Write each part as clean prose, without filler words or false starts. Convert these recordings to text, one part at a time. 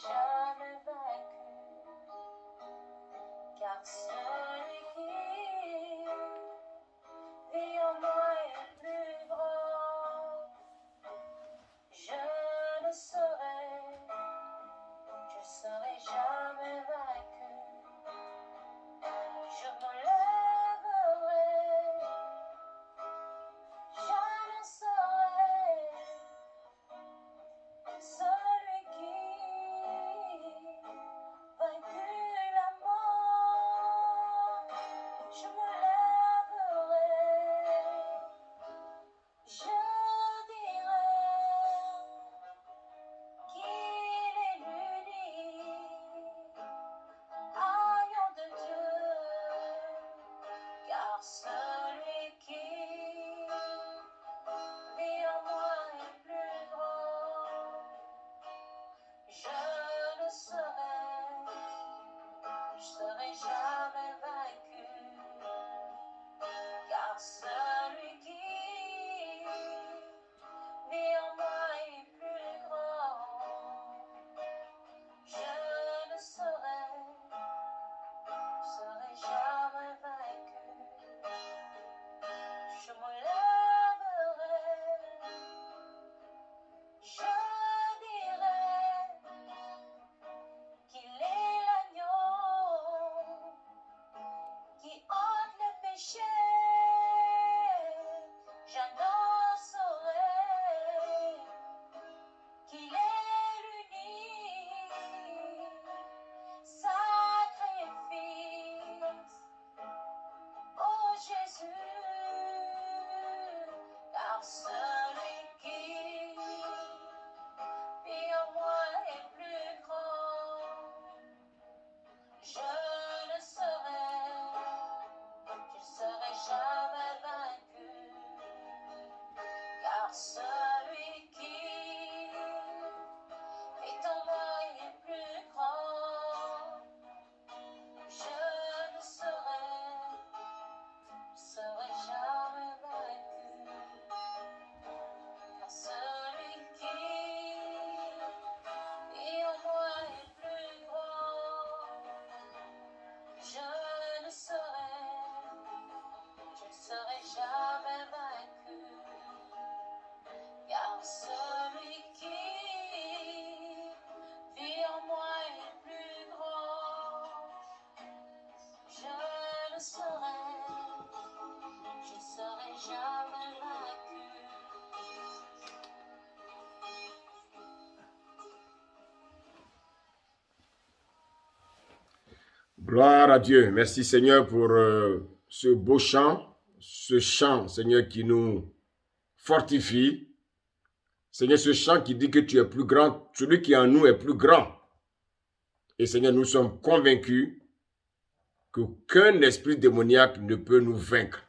jamais vaincu, car celui qui vit en moi est plus grand. Je ne serai jamais vaincu. Je me lèverai, j'annoncerai celui qui vaincu la mort. Je me lèverai, je dirai qu'il est l'unique agneau de Dieu, car celui qui vit en moi est plus grand. Je ne serai jamais vaincu, car celui qui vit en moi est plus grand. Je ne serai jamais vaincu. Je me lèverai, je dirai qu'il est l'agneau qui ôte le péché. J'annoncerai qu'il est l'unique sacrifice. Oh Jésus, car celui qui vit en moi est plus grand. Je ne serai jamais vaincu, car celui qui est en moi est plus grand. Je ne serai jamais vaincu, car celui qui vit en moi est plus grand. Je ne serai jamais vaincu, car celui qui vit en moi est plus grand. Je ne serai jamais vaincu. Gloire à Dieu. Merci Seigneur pour ce beau chant, Seigneur, qui nous fortifie. Seigneur, ce chant qui dit que tu es plus grand, celui qui est en nous est plus grand. Et Seigneur, nous sommes convaincus qu'aucun esprit démoniaque ne peut nous vaincre.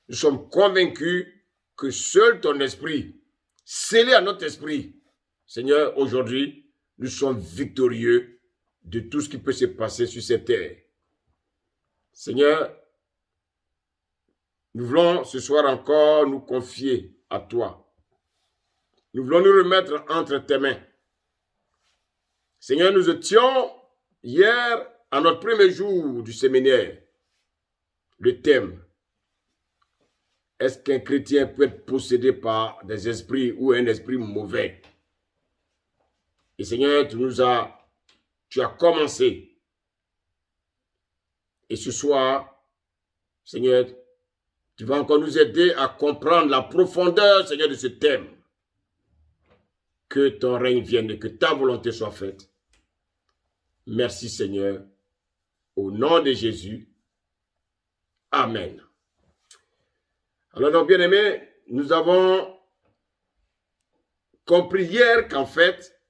Nous sommes convaincus que seul ton esprit, scellé à notre esprit, Seigneur, aujourd'hui, nous sommes victorieux de tout ce qui peut se passer sur cette terre. Seigneur, nous voulons ce soir encore nous confier à toi. Nous voulons nous remettre entre tes mains. Seigneur, nous étions hier à notre premier jour du séminaire. Le thème, est-ce qu'un chrétien peut être possédé par des esprits ou un esprit mauvais? Et Seigneur, tu as commencé. Et ce soir, Seigneur, tu vas encore nous aider à comprendre la profondeur, Seigneur, de ce thème. Que ton règne vienne et que ta volonté soit faite. Merci, Seigneur. Au nom de Jésus. Amen. Alors, donc, bien-aimés, nous avons compris hier qu'en fait,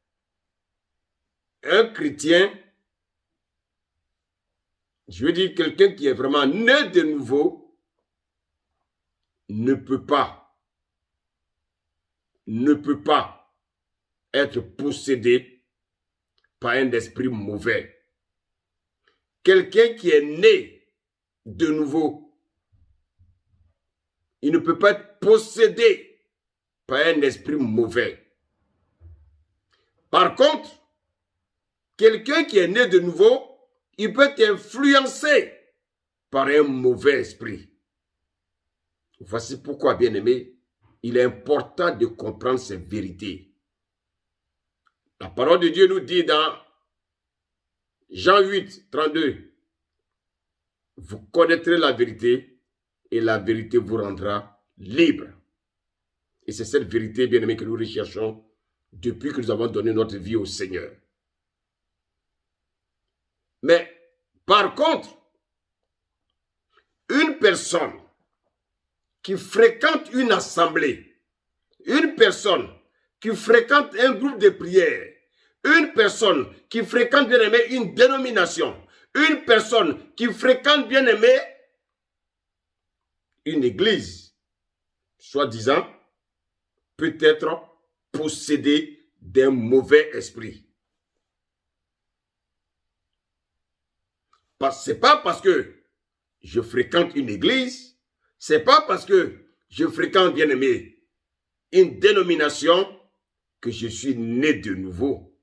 un chrétien, je veux dire quelqu'un qui est vraiment né de nouveau, ne peut pas être possédé par un esprit mauvais. Quelqu'un qui est né de nouveau, il ne peut pas être possédé par un esprit mauvais. Par contre, quelqu'un qui est né de nouveau, il peut être influencé par un mauvais esprit. Voici pourquoi, bien-aimé, il est important de comprendre ces vérités. La parole de Dieu nous dit dans Jean 8, 32, vous connaîtrez la vérité et la vérité vous rendra libre. Et c'est cette vérité, bien-aimé, que nous recherchons depuis que nous avons donné notre vie au Seigneur. Mais, par contre, une personne qui fréquente une assemblée, une personne qui fréquente un groupe de prière, une personne qui fréquente, bien aimé, une dénomination, une personne qui fréquente, bien aimé, une église, soi-disant, peut être possédée d'un mauvais esprit. Ce n'est pas parce que je fréquente une église, c'est pas parce que je fréquente, bien aimé, une dénomination que je suis né de nouveau.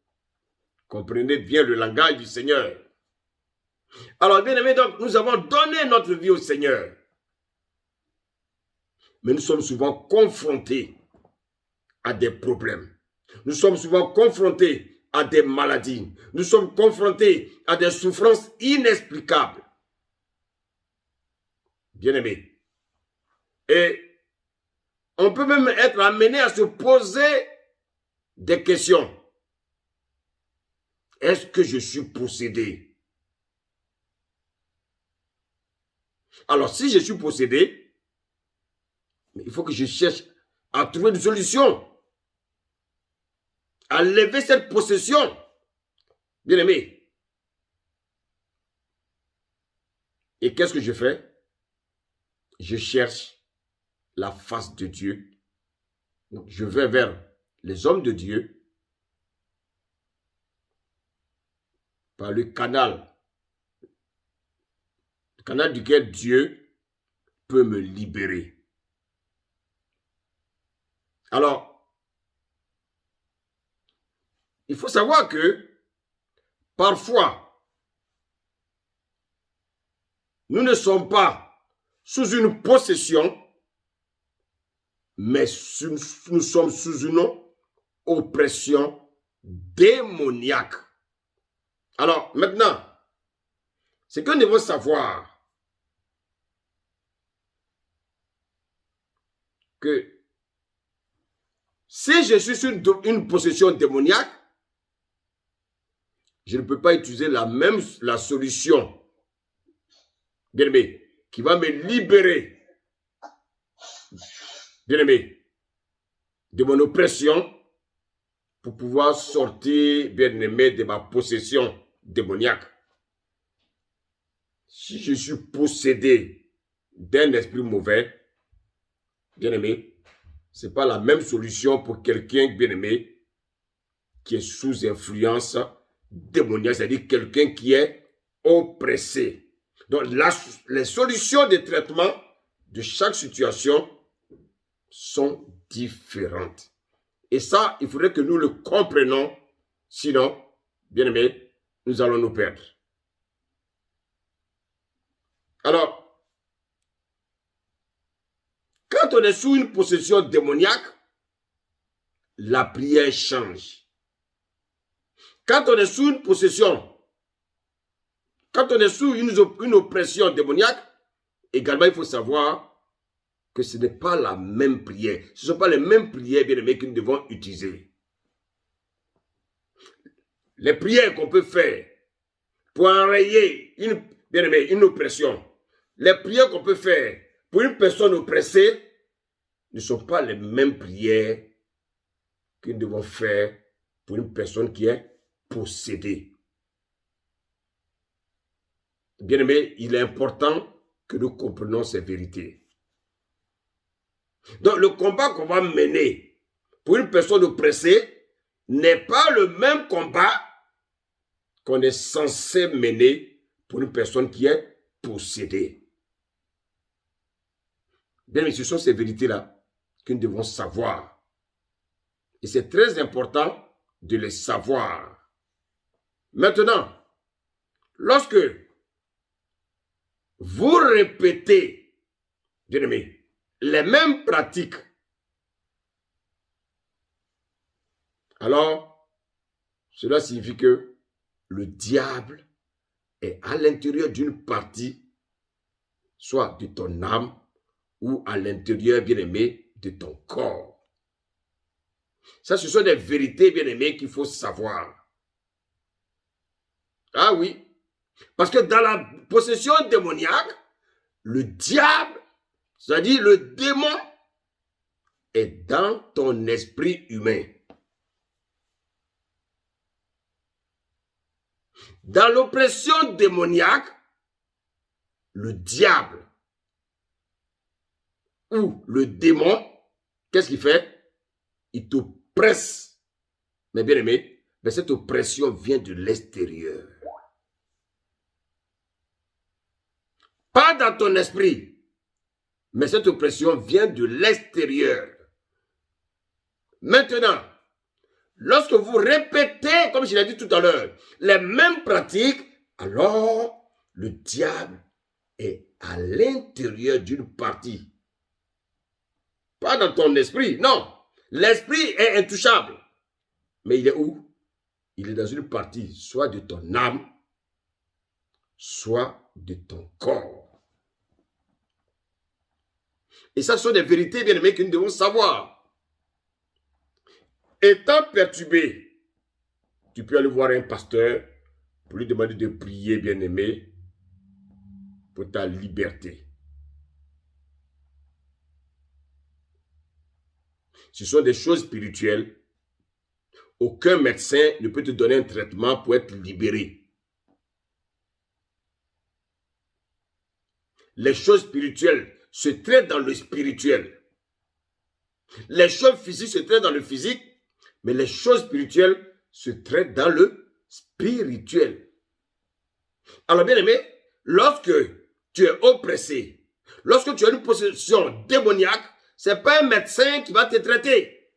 Comprenez bien le langage du Seigneur. Alors, bien aimé, donc, nous avons donné notre vie au Seigneur. Mais nous sommes souvent confrontés à des problèmes. Nous sommes souvent confrontés à des maladies. Nous sommes confrontés à des souffrances inexplicables. Bien aimé. Et on peut même être amené à se poser des questions. Est-ce que je suis possédé? Alors, si je suis possédé, il faut que je cherche à trouver une solution, à lever cette possession. Bien aimé. Et qu'est-ce que je fais? Je cherche la face de Dieu. Donc, je vais vers les hommes de Dieu par le canal duquel Dieu peut me libérer. Alors, il faut savoir que parfois, nous ne sommes pas sous une possession, mais nous sommes sous une oppression démoniaque. Alors, maintenant, ce que nous devons savoir, que si je suis sur une possession démoniaque, je ne peux pas utiliser la solution, bien aimé, qui va me libérer, bien aimé, de mon oppression pour pouvoir sortir, bien aimé, de ma possession démoniaque. Si je suis possédé d'un esprit mauvais, bien aimé, ce n'est pas la même solution pour quelqu'un, bien aimé, qui est sous influence démoniaque, c'est-à-dire quelqu'un qui est oppressé. Donc, les solutions de traitement de chaque situation sont différentes. Et ça, il faudrait que nous le comprenions, sinon, bien aimé, nous allons nous perdre. Alors, quand on est sous une possession démoniaque, la prière change. Quand on est sous une possession, quand on est sous une oppression démoniaque, également il faut savoir que ce n'est pas la même prière. Ce ne sont pas les mêmes prières, bien aimés, que nous devons utiliser. Les prières qu'on peut faire pour enrayer une oppression, les prières qu'on peut faire pour une personne oppressée ne sont pas les mêmes prières que nous devons faire pour une personne qui est possédée. Bien aimé, il est important que nous comprenions ces vérités. Donc, le combat qu'on va mener pour une personne oppressée n'est pas le même combat qu'on est censé mener pour une personne qui est possédée. Bien, mais ce sont ces vérités-là que nous devons savoir. Et c'est très important de les savoir. Maintenant, lorsque vous répétez, bien aimé, les mêmes pratiques, alors cela signifie que le diable est à l'intérieur d'une partie, soit de ton âme ou à l'intérieur, bien aimé, de ton corps. Ça, ce sont des vérités, bien aimé, qu'il faut savoir. Ah oui, parce que dans la possession démoniaque, le diable, c'est-à-dire le démon, est dans ton esprit humain. Dans l'oppression démoniaque, le diable ou le démon, qu'est-ce qu'il fait? Il t'oppresse. Mais bien aimé, mais cette oppression vient de l'extérieur. Pas dans ton esprit, mais cette oppression vient de l'extérieur. Maintenant, lorsque vous répétez, comme je l'ai dit tout à l'heure, les mêmes pratiques, alors le diable est à l'intérieur d'une partie. Pas dans ton esprit, non. L'esprit est intouchable. Mais il est où? Il est dans une partie, soit de ton âme, soit de ton corps. Et ça, ce sont des vérités, bien aimés, que nous devons savoir. Étant perturbé, tu peux aller voir un pasteur pour lui demander de prier, bien aimé, pour ta liberté. Ce sont des choses spirituelles. Aucun médecin ne peut te donner un traitement pour être libéré. Les choses spirituelles se traitent dans le spirituel. Les choses physiques se traitent dans le physique, mais les choses spirituelles se traitent dans le spirituel. Alors bien aimé, lorsque tu es oppressé, lorsque tu as une possession démoniaque, ce n'est pas un médecin qui va te traiter.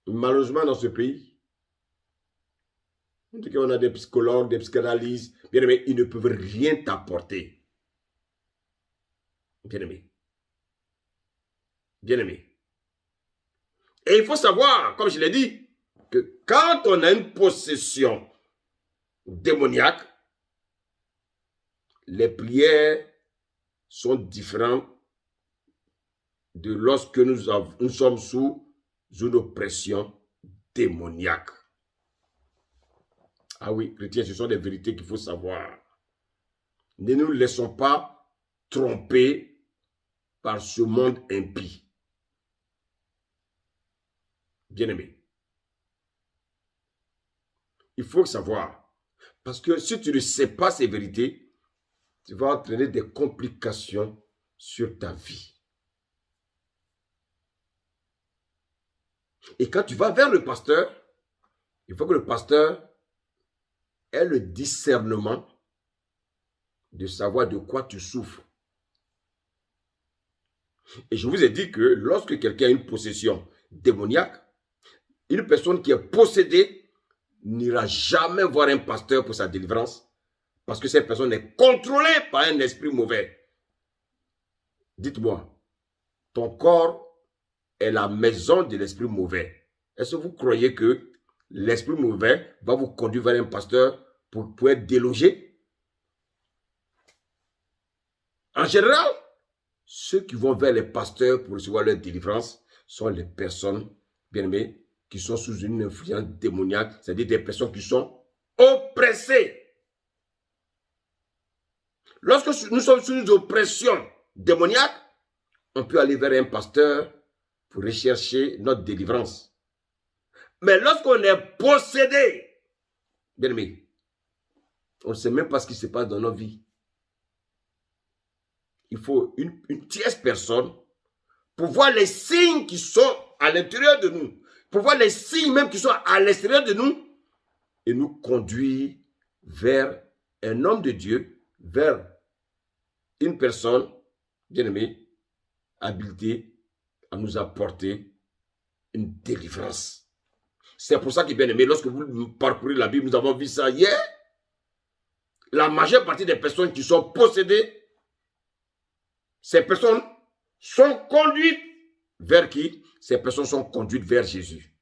Malheureusement, dans ce pays, on a des psychologues, des psychanalystes, bien aimé, ils ne peuvent rien t'apporter. Bien aimé. Bien aimé. Et il faut savoir, comme je l'ai dit, que quand on a une possession démoniaque, les prières sont différentes de lorsque nous sommes sous une oppression démoniaque. Ah oui, chrétiens, ce sont des vérités qu'il faut savoir. Ne nous laissons pas tromper par ce monde impie. Bien-aimé, il faut savoir, parce que si tu ne sais pas ces vérités, tu vas entraîner des complications sur ta vie. Et quand tu vas vers le pasteur, il faut que le pasteur ait le discernement de savoir de quoi tu souffres. Et je vous ai dit que lorsque quelqu'un a une possession démoniaque, une personne qui est possédée n'ira jamais voir un pasteur pour sa délivrance parce que cette personne est contrôlée par un esprit mauvais. Dites-moi, ton corps est la maison de l'esprit mauvais. Est-ce que vous croyez que l'esprit mauvais va vous conduire vers un pasteur pour être délogé? En général, ceux qui vont vers les pasteurs pour recevoir leur délivrance sont les personnes, bien aimées, qui sont sous une influence démoniaque, c'est-à-dire des personnes qui sont oppressées. Lorsque nous sommes sous une oppression démoniaque, on peut aller vers un pasteur pour rechercher notre délivrance. Mais lorsqu'on est possédé, bien aimé, on ne sait même pas ce qui se passe dans nos vies. Il faut une tierce personne pour voir les signes qui sont à l'intérieur de nous, pour voir les signes même qui sont à l'extérieur de nous et nous conduire vers un homme de Dieu, vers une personne, bien aimée, habilitée à nous apporter une délivrance. C'est pour ça que, bien aimé, lorsque vous parcourez la Bible, nous avons vu ça hier. La majeure partie des personnes qui sont possédées, ces personnes sont conduites vers qui? Ces personnes sont conduites vers Jésus.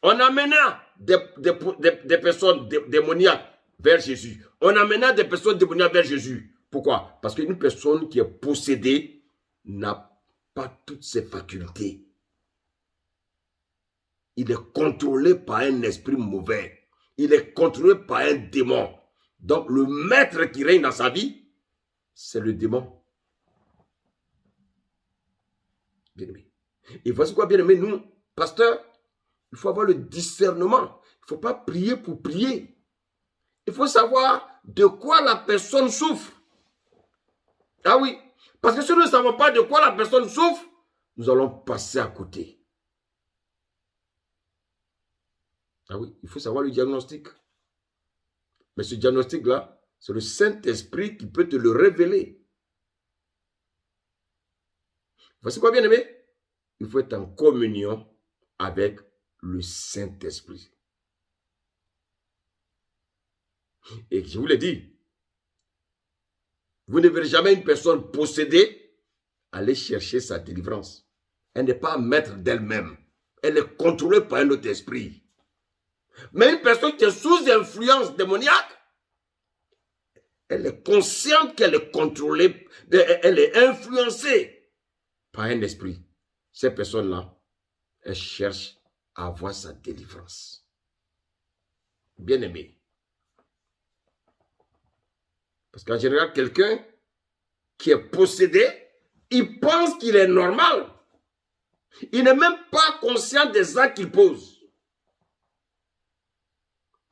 On amena des personnes démoniaques vers Jésus. On amena des personnes démoniaques vers Jésus. Pourquoi? Parce qu'une personne qui est possédée n'a pas toutes ses facultés. Il est contrôlé par un esprit mauvais. Il est contrôlé par un démon. Donc, le maître qui règne dans sa vie, c'est le démon. Bien-aimé. Et voici quoi, bien-aimé, nous, pasteurs, il faut avoir le discernement. Il ne faut pas prier pour prier. Il faut savoir de quoi la personne souffre. Ah oui, parce que si nous ne savons pas de quoi la personne souffre, nous allons passer à côté. Ah oui, il faut savoir le diagnostic. Mais ce diagnostic-là, c'est le Saint-Esprit qui peut te le révéler. Voici quoi, bien-aimé? Il faut être en communion avec le Saint-Esprit. Et je vous l'ai dit, vous ne verrez jamais une personne possédée aller chercher sa délivrance. Elle n'est pas maître d'elle-même. Elle est contrôlée par un autre esprit. Mais une personne qui est sous influence démoniaque, elle est consciente qu'elle est contrôlée, elle est influencée par un esprit. Ces personnes-là, elles cherchent à avoir sa délivrance. Bien-aimé. Parce qu'en général, quelqu'un qui est possédé, il pense qu'il est normal. Il n'est même pas conscient des actes qu'il pose.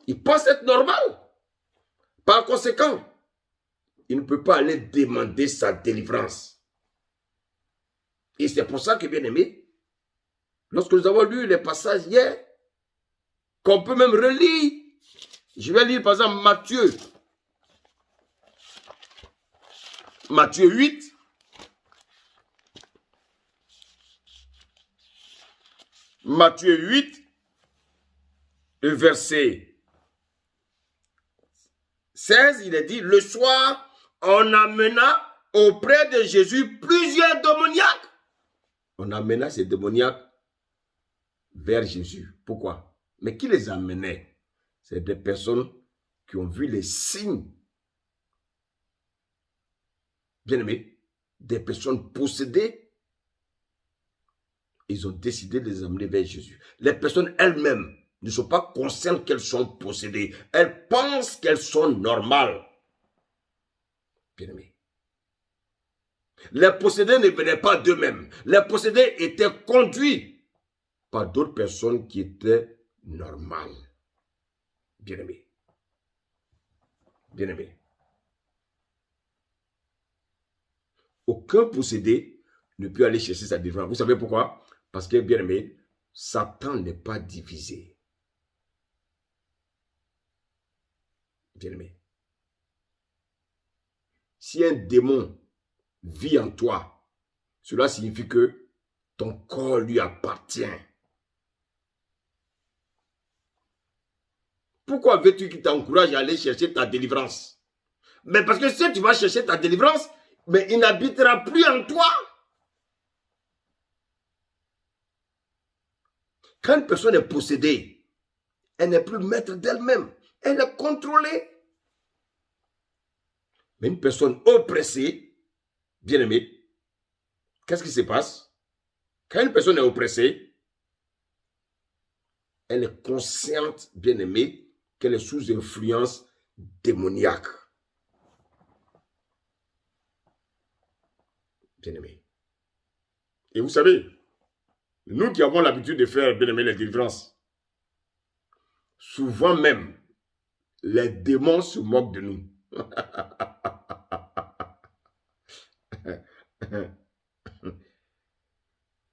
Il pense être normal. Par conséquent, il ne peut pas aller demander sa délivrance. Et c'est pour ça que, bien aimé, lorsque nous avons lu les passages hier, qu'on peut même relire, je vais lire par exemple Matthieu 8. Matthieu 8, le verset 16, il est dit, le soir, on amena auprès de Jésus plusieurs démoniaques. On amena ces démoniaques vers Jésus. Pourquoi? Mais qui les amenait? C'est des personnes qui ont vu les signes. Bien-aimés, des personnes possédées, ils ont décidé de les amener vers Jésus. Les personnes elles-mêmes ne sont pas conscientes qu'elles sont possédées. Elles pensent qu'elles sont normales. Bien-aimés. Les possédés ne venaient pas d'eux-mêmes. Les possédés étaient conduits par d'autres personnes qui étaient normales. Bien-aimés. Bien-aimés. Aucun possédé ne peut aller chercher sa délivrance. Vous savez pourquoi? Parce que, bien-aimé, Satan n'est pas divisé. Bien-aimé. Si un démon vit en toi, cela signifie que ton corps lui appartient. Pourquoi veux-tu qu'il t'encourage à aller chercher ta délivrance? Mais parce que si tu vas chercher ta délivrance, mais il n'habitera plus en toi. Quand une personne est possédée, elle n'est plus maître d'elle-même. Elle est contrôlée. Mais une personne oppressée, bien-aimée, qu'est-ce qui se passe? Quand une personne est oppressée, elle est consciente, bien-aimée, qu'elle est sous influence démoniaque. Bien-aimé. Et vous savez, nous qui avons l'habitude de faire, bien-aimé, les délivrances, souvent même, les démons se moquent de nous.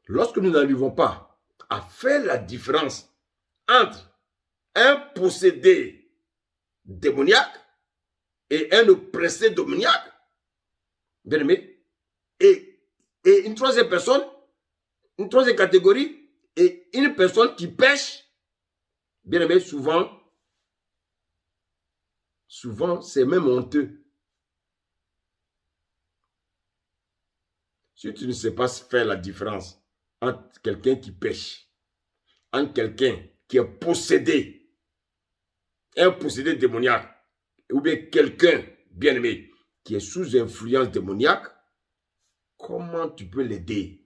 Lorsque nous n'arrivons pas à faire la différence entre un possédé démoniaque et un oppressé démoniaque, bien aimé, et une troisième personne, une troisième catégorie, et une personne qui pêche, Bien-aimé, souvent, c'est même honteux. Si tu ne sais pas faire la différence entre quelqu'un qui pêche, entre quelqu'un qui est possédé, un possédé démoniaque, ou bien quelqu'un, bien-aimé, qui est sous influence démoniaque, comment tu peux l'aider?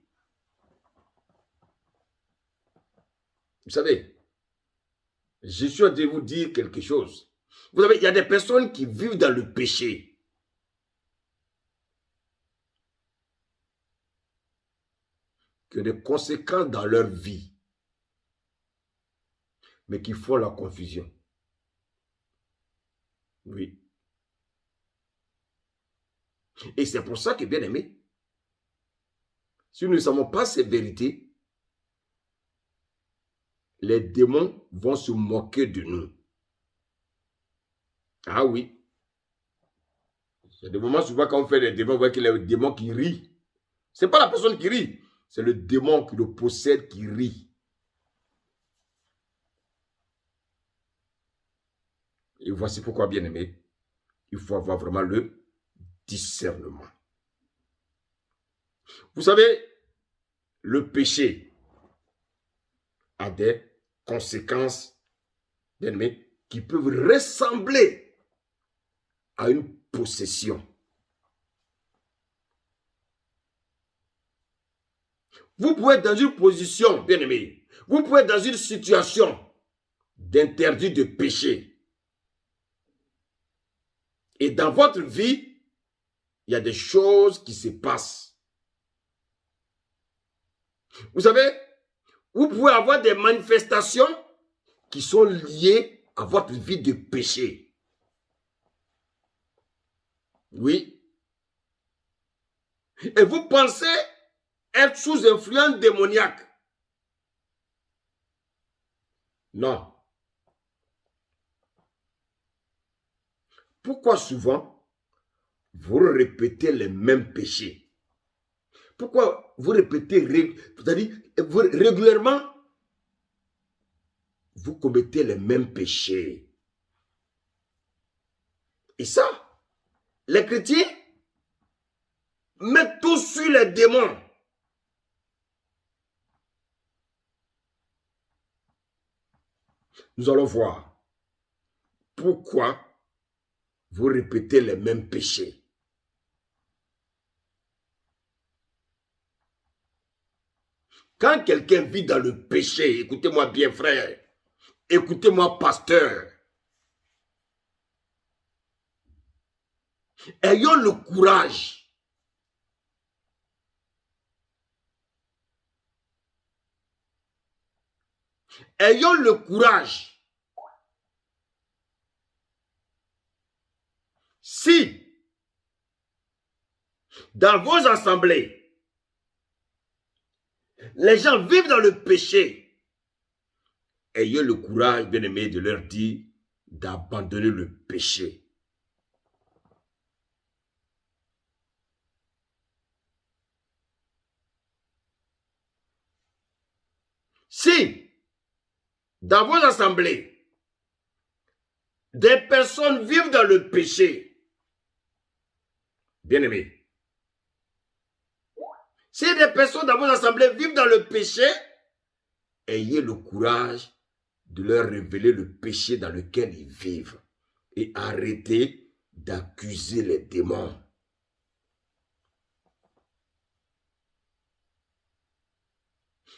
Vous savez, je suis en train de vous dire quelque chose. Vous savez, il y a des personnes qui vivent dans le péché. Qui ont des conséquences dans leur vie, mais qui font la confusion. Oui. Et c'est pour ça que, bien aimé, si nous ne savons pas ces vérités, les démons vont se moquer de nous. Ah oui. Il y a des moments souvent quand on fait des démons, on voit qu'il y a le démon qui rit. Ce n'est pas la personne qui rit, c'est le démon qui le possède qui rit. Et voici pourquoi, bien aimé, il faut avoir vraiment le discernement. Vous savez, le péché a des conséquences, bien aimé, qui peuvent ressembler à une possession. Vous pouvez être dans une position, bien aimé, vous pouvez être dans une situation d'interdit de péché. Et dans votre vie, il y a des choses qui se passent. Vous savez, vous pouvez avoir des manifestations qui sont liées à votre vie de péché. Oui. Et vous pensez être sous influence démoniaque. Non. Pourquoi souvent vous répétez les mêmes péchés? Pourquoi vous répétez, c'est-à-dire régulièrement, vous commettez les mêmes péchés? Et ça, les chrétiens mettent tout sur les démons. Nous allons voir pourquoi vous répétez les mêmes péchés. Quand quelqu'un vit dans le péché, écoutez-moi bien frère, écoutez-moi pasteur, ayons le courage si dans vos assemblées, les gens vivent dans le péché, ayez le courage, bien-aimé, de leur dire d'abandonner le péché. Si, dans vos assemblées, des personnes vivent dans le péché, bien-aimé, si des personnes dans vos assemblées vivent dans le péché, ayez le courage de leur révéler le péché dans lequel ils vivent et arrêtez d'accuser les démons.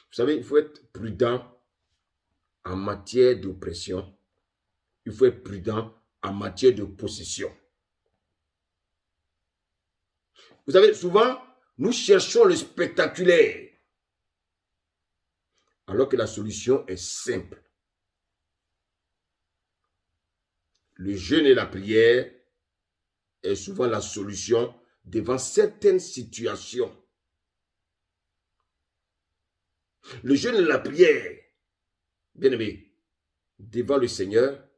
Vous savez, il faut être prudent en matière d'oppression. Il faut être prudent en matière de possession. Vous savez, souvent, nous cherchons le spectaculaire, alors que la solution est simple. Le jeûne et la prière est souvent la solution devant certaines situations. Le jeûne et la prière, bien aimé, devant le Seigneur,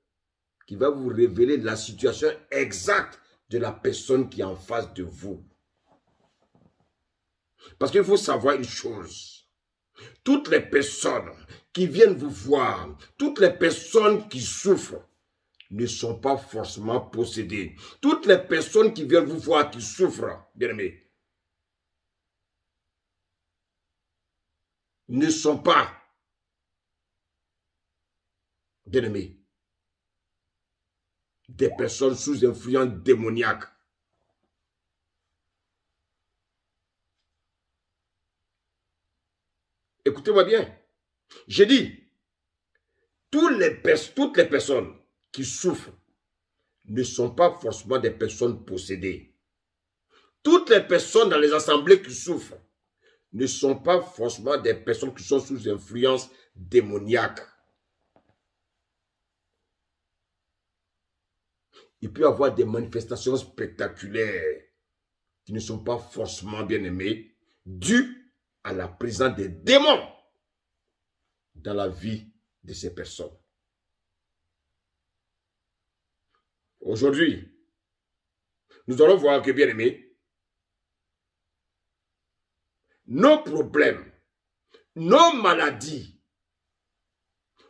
qui va vous révéler la situation exacte de la personne qui est en face de vous. Parce qu'il faut savoir une chose. Toutes les personnes qui viennent vous voir, toutes les personnes qui souffrent, ne sont pas forcément possédées. Toutes les personnes qui viennent vous voir, qui souffrent, bien-aimés, ne sont pas, bien-aimés, des personnes sous influence démoniaque. Écoutez-moi bien. J'ai dit, toutes les personnes qui souffrent ne sont pas forcément des personnes possédées. Toutes les personnes dans les assemblées qui souffrent ne sont pas forcément des personnes qui sont sous influence démoniaque. Il peut y avoir des manifestations spectaculaires qui ne sont pas forcément bien aimées, dues à la présence des démons dans la vie de ces personnes. Aujourd'hui, nous allons voir que, bien aimés, nos problèmes, nos maladies,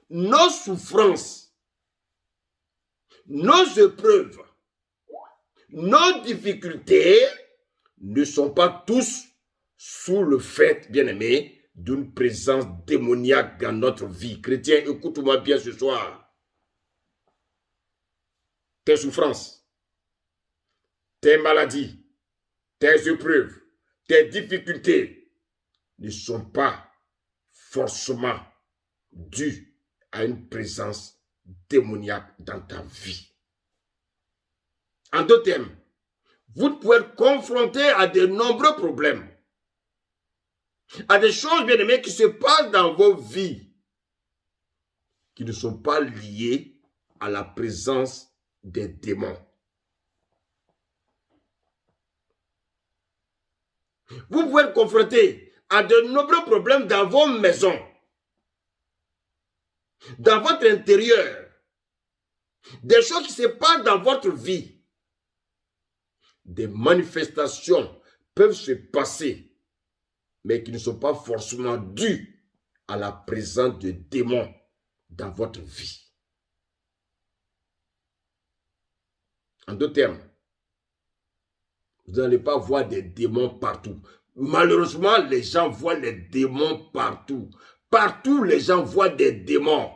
nos souffrances, nos épreuves, nos difficultés ne sont pas tous sous le fait, bien aimé, d'une présence démoniaque dans notre vie. Chrétien, écoute-moi bien ce soir. Tes souffrances, tes maladies, tes épreuves, tes difficultés ne sont pas forcément dues à une présence démoniaque dans ta vie. En d'autres termes, vous pouvez être confronté à de nombreux problèmes, à des choses, bien aimées, qui se passent dans vos vies, qui ne sont pas liées à la présence des démons. Vous pouvez être confronté à de nombreux problèmes dans vos maisons, dans votre intérieur, des choses qui se passent dans votre vie. Des manifestations peuvent se passer, mais qui ne sont pas forcément dues à la présence de démons dans votre vie. En d'autres termes, vous n'allez pas voir des démons partout. Malheureusement, les gens voient les démons partout. Partout, les gens voient des démons.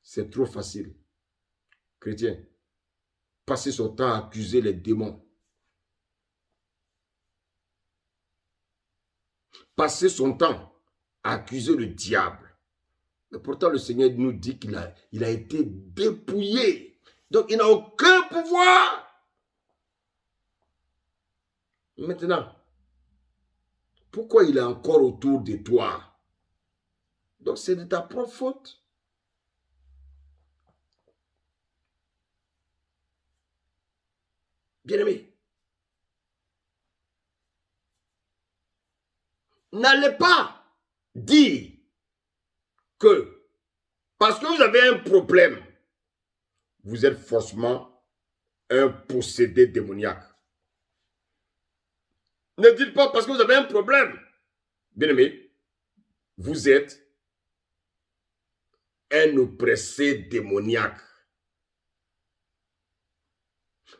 C'est trop facile. Chrétien, passer son temps à accuser les démons. Passer son temps à accuser le diable. Mais pourtant, le Seigneur nous dit qu'il a été dépouillé. Donc, il n'a aucun pouvoir. Maintenant, pourquoi il est encore autour de toi? Donc, c'est de ta propre faute. Bien-aimé, n'allez pas dire que parce que vous avez un problème, vous êtes forcément un possédé démoniaque. Ne dites pas parce que vous avez un problème. Bien-aimé, vous êtes un oppressé démoniaque.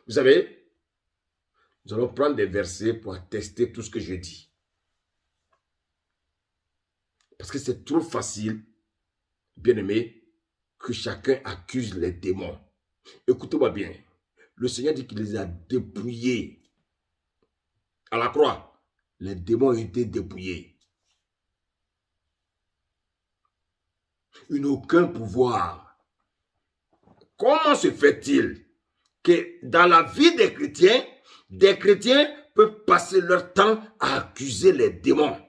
Vous savez, nous allons prendre des versets pour attester tout ce que je dis. Parce que c'est trop facile, bien-aimé, que chacun accuse les démons. Écoutez-moi bien. Le Seigneur dit qu'il les a dépouillés. À la croix, les démons ont été dépouillés. Ils n'ont aucun pouvoir. Comment se fait-il que dans la vie des chrétiens peuvent passer leur temps à accuser les démons?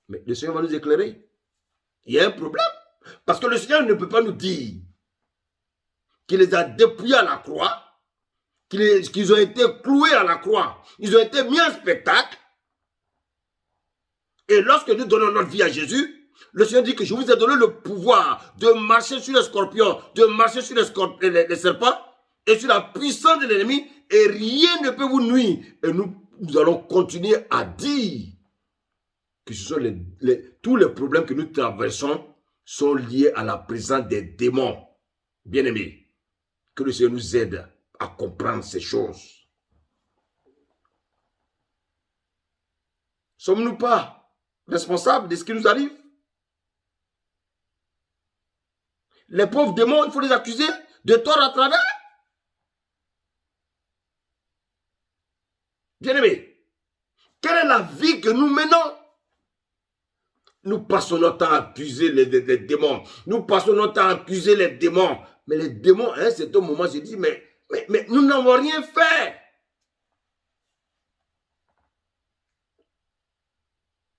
Mais le Seigneur va nous éclairer. Il y a un problème. Parce que le Seigneur ne peut pas nous dire qu'il les a dépouillés à la croix, qu'ils ont été cloués à la croix, ils ont été mis en spectacle. Et lorsque nous donnons notre vie à Jésus, le Seigneur dit que je vous ai donné le pouvoir de marcher sur les scorpions, de marcher sur les serpents et sur la puissance de l'ennemi, et rien ne peut vous nuire. Et nous nous allons continuer à dire que ce sont tous les problèmes que nous traversons sont liés à la présence des démons. Bien-aimés, que le Seigneur nous aide à comprendre ces choses. Sommes-nous pas responsables de ce qui nous arrive? Les pauvres démons, il faut les accuser de tort à travers. Bien-aimés, quelle est la vie que nous menons? Nous passons notre temps à accuser les démons. Nous passons notre temps à accuser les démons. Mais les démons, à un certain moment, se disent, mais nous n'avons rien fait.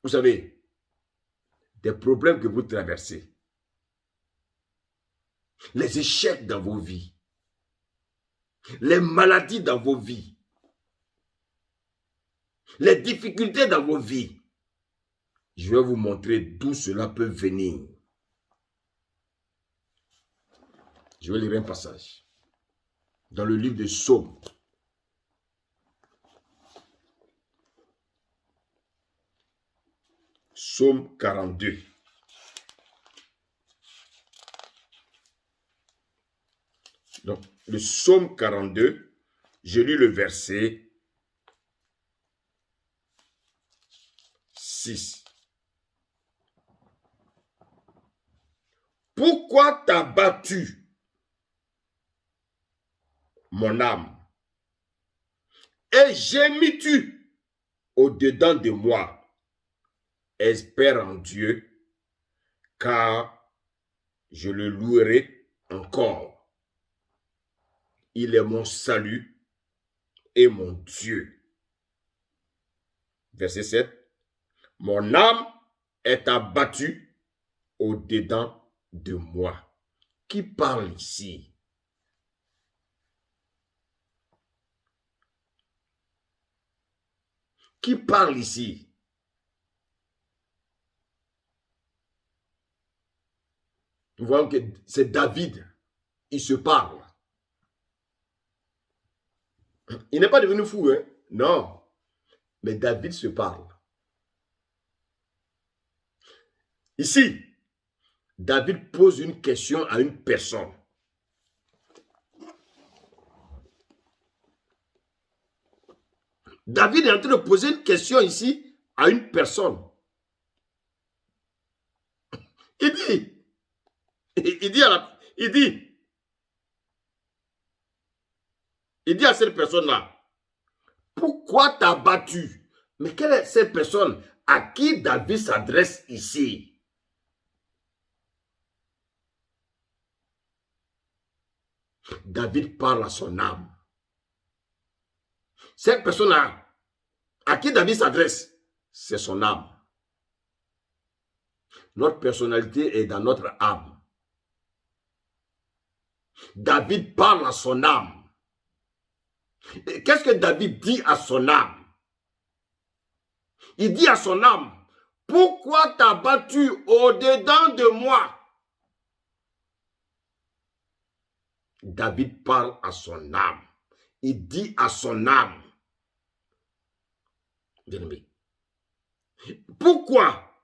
Vous savez, des problèmes que vous traversez, les échecs dans vos vies, les maladies dans vos vies, les difficultés dans vos vies, je vais vous montrer d'où cela peut venir. Je vais lire un passage dans le livre de Psaumes. Psaume 42. Donc, le Psaume 42, je lis le verset 6. Pourquoi t'as battu, mon âme, et gémis-tu au-dedans de moi? Espère en Dieu, car je le louerai encore. Il est mon salut et mon Dieu. Verset 7. Mon âme est abattue au-dedans de moi. Qui parle ici? Qui parle ici? Nous voyons que c'est David. Il se parle. Il n'est pas devenu fou, hein? Non. Mais David se parle. Ici, David pose une question à une personne. David est en train de poser une question ici à une personne. Il dit à cette personne-là, pourquoi t'as battu? Mais quelle est cette personne à qui David s'adresse ici? David parle à son âme. Cette personne-là, à qui David s'adresse, c'est son âme. Notre personnalité est dans notre âme. David parle à son âme. Qu'est-ce que David dit à son âme? Il dit à son âme, pourquoi t'as battu au-dedans de moi? David parle à son âme. Il dit à son âme, bien-aimé, pourquoi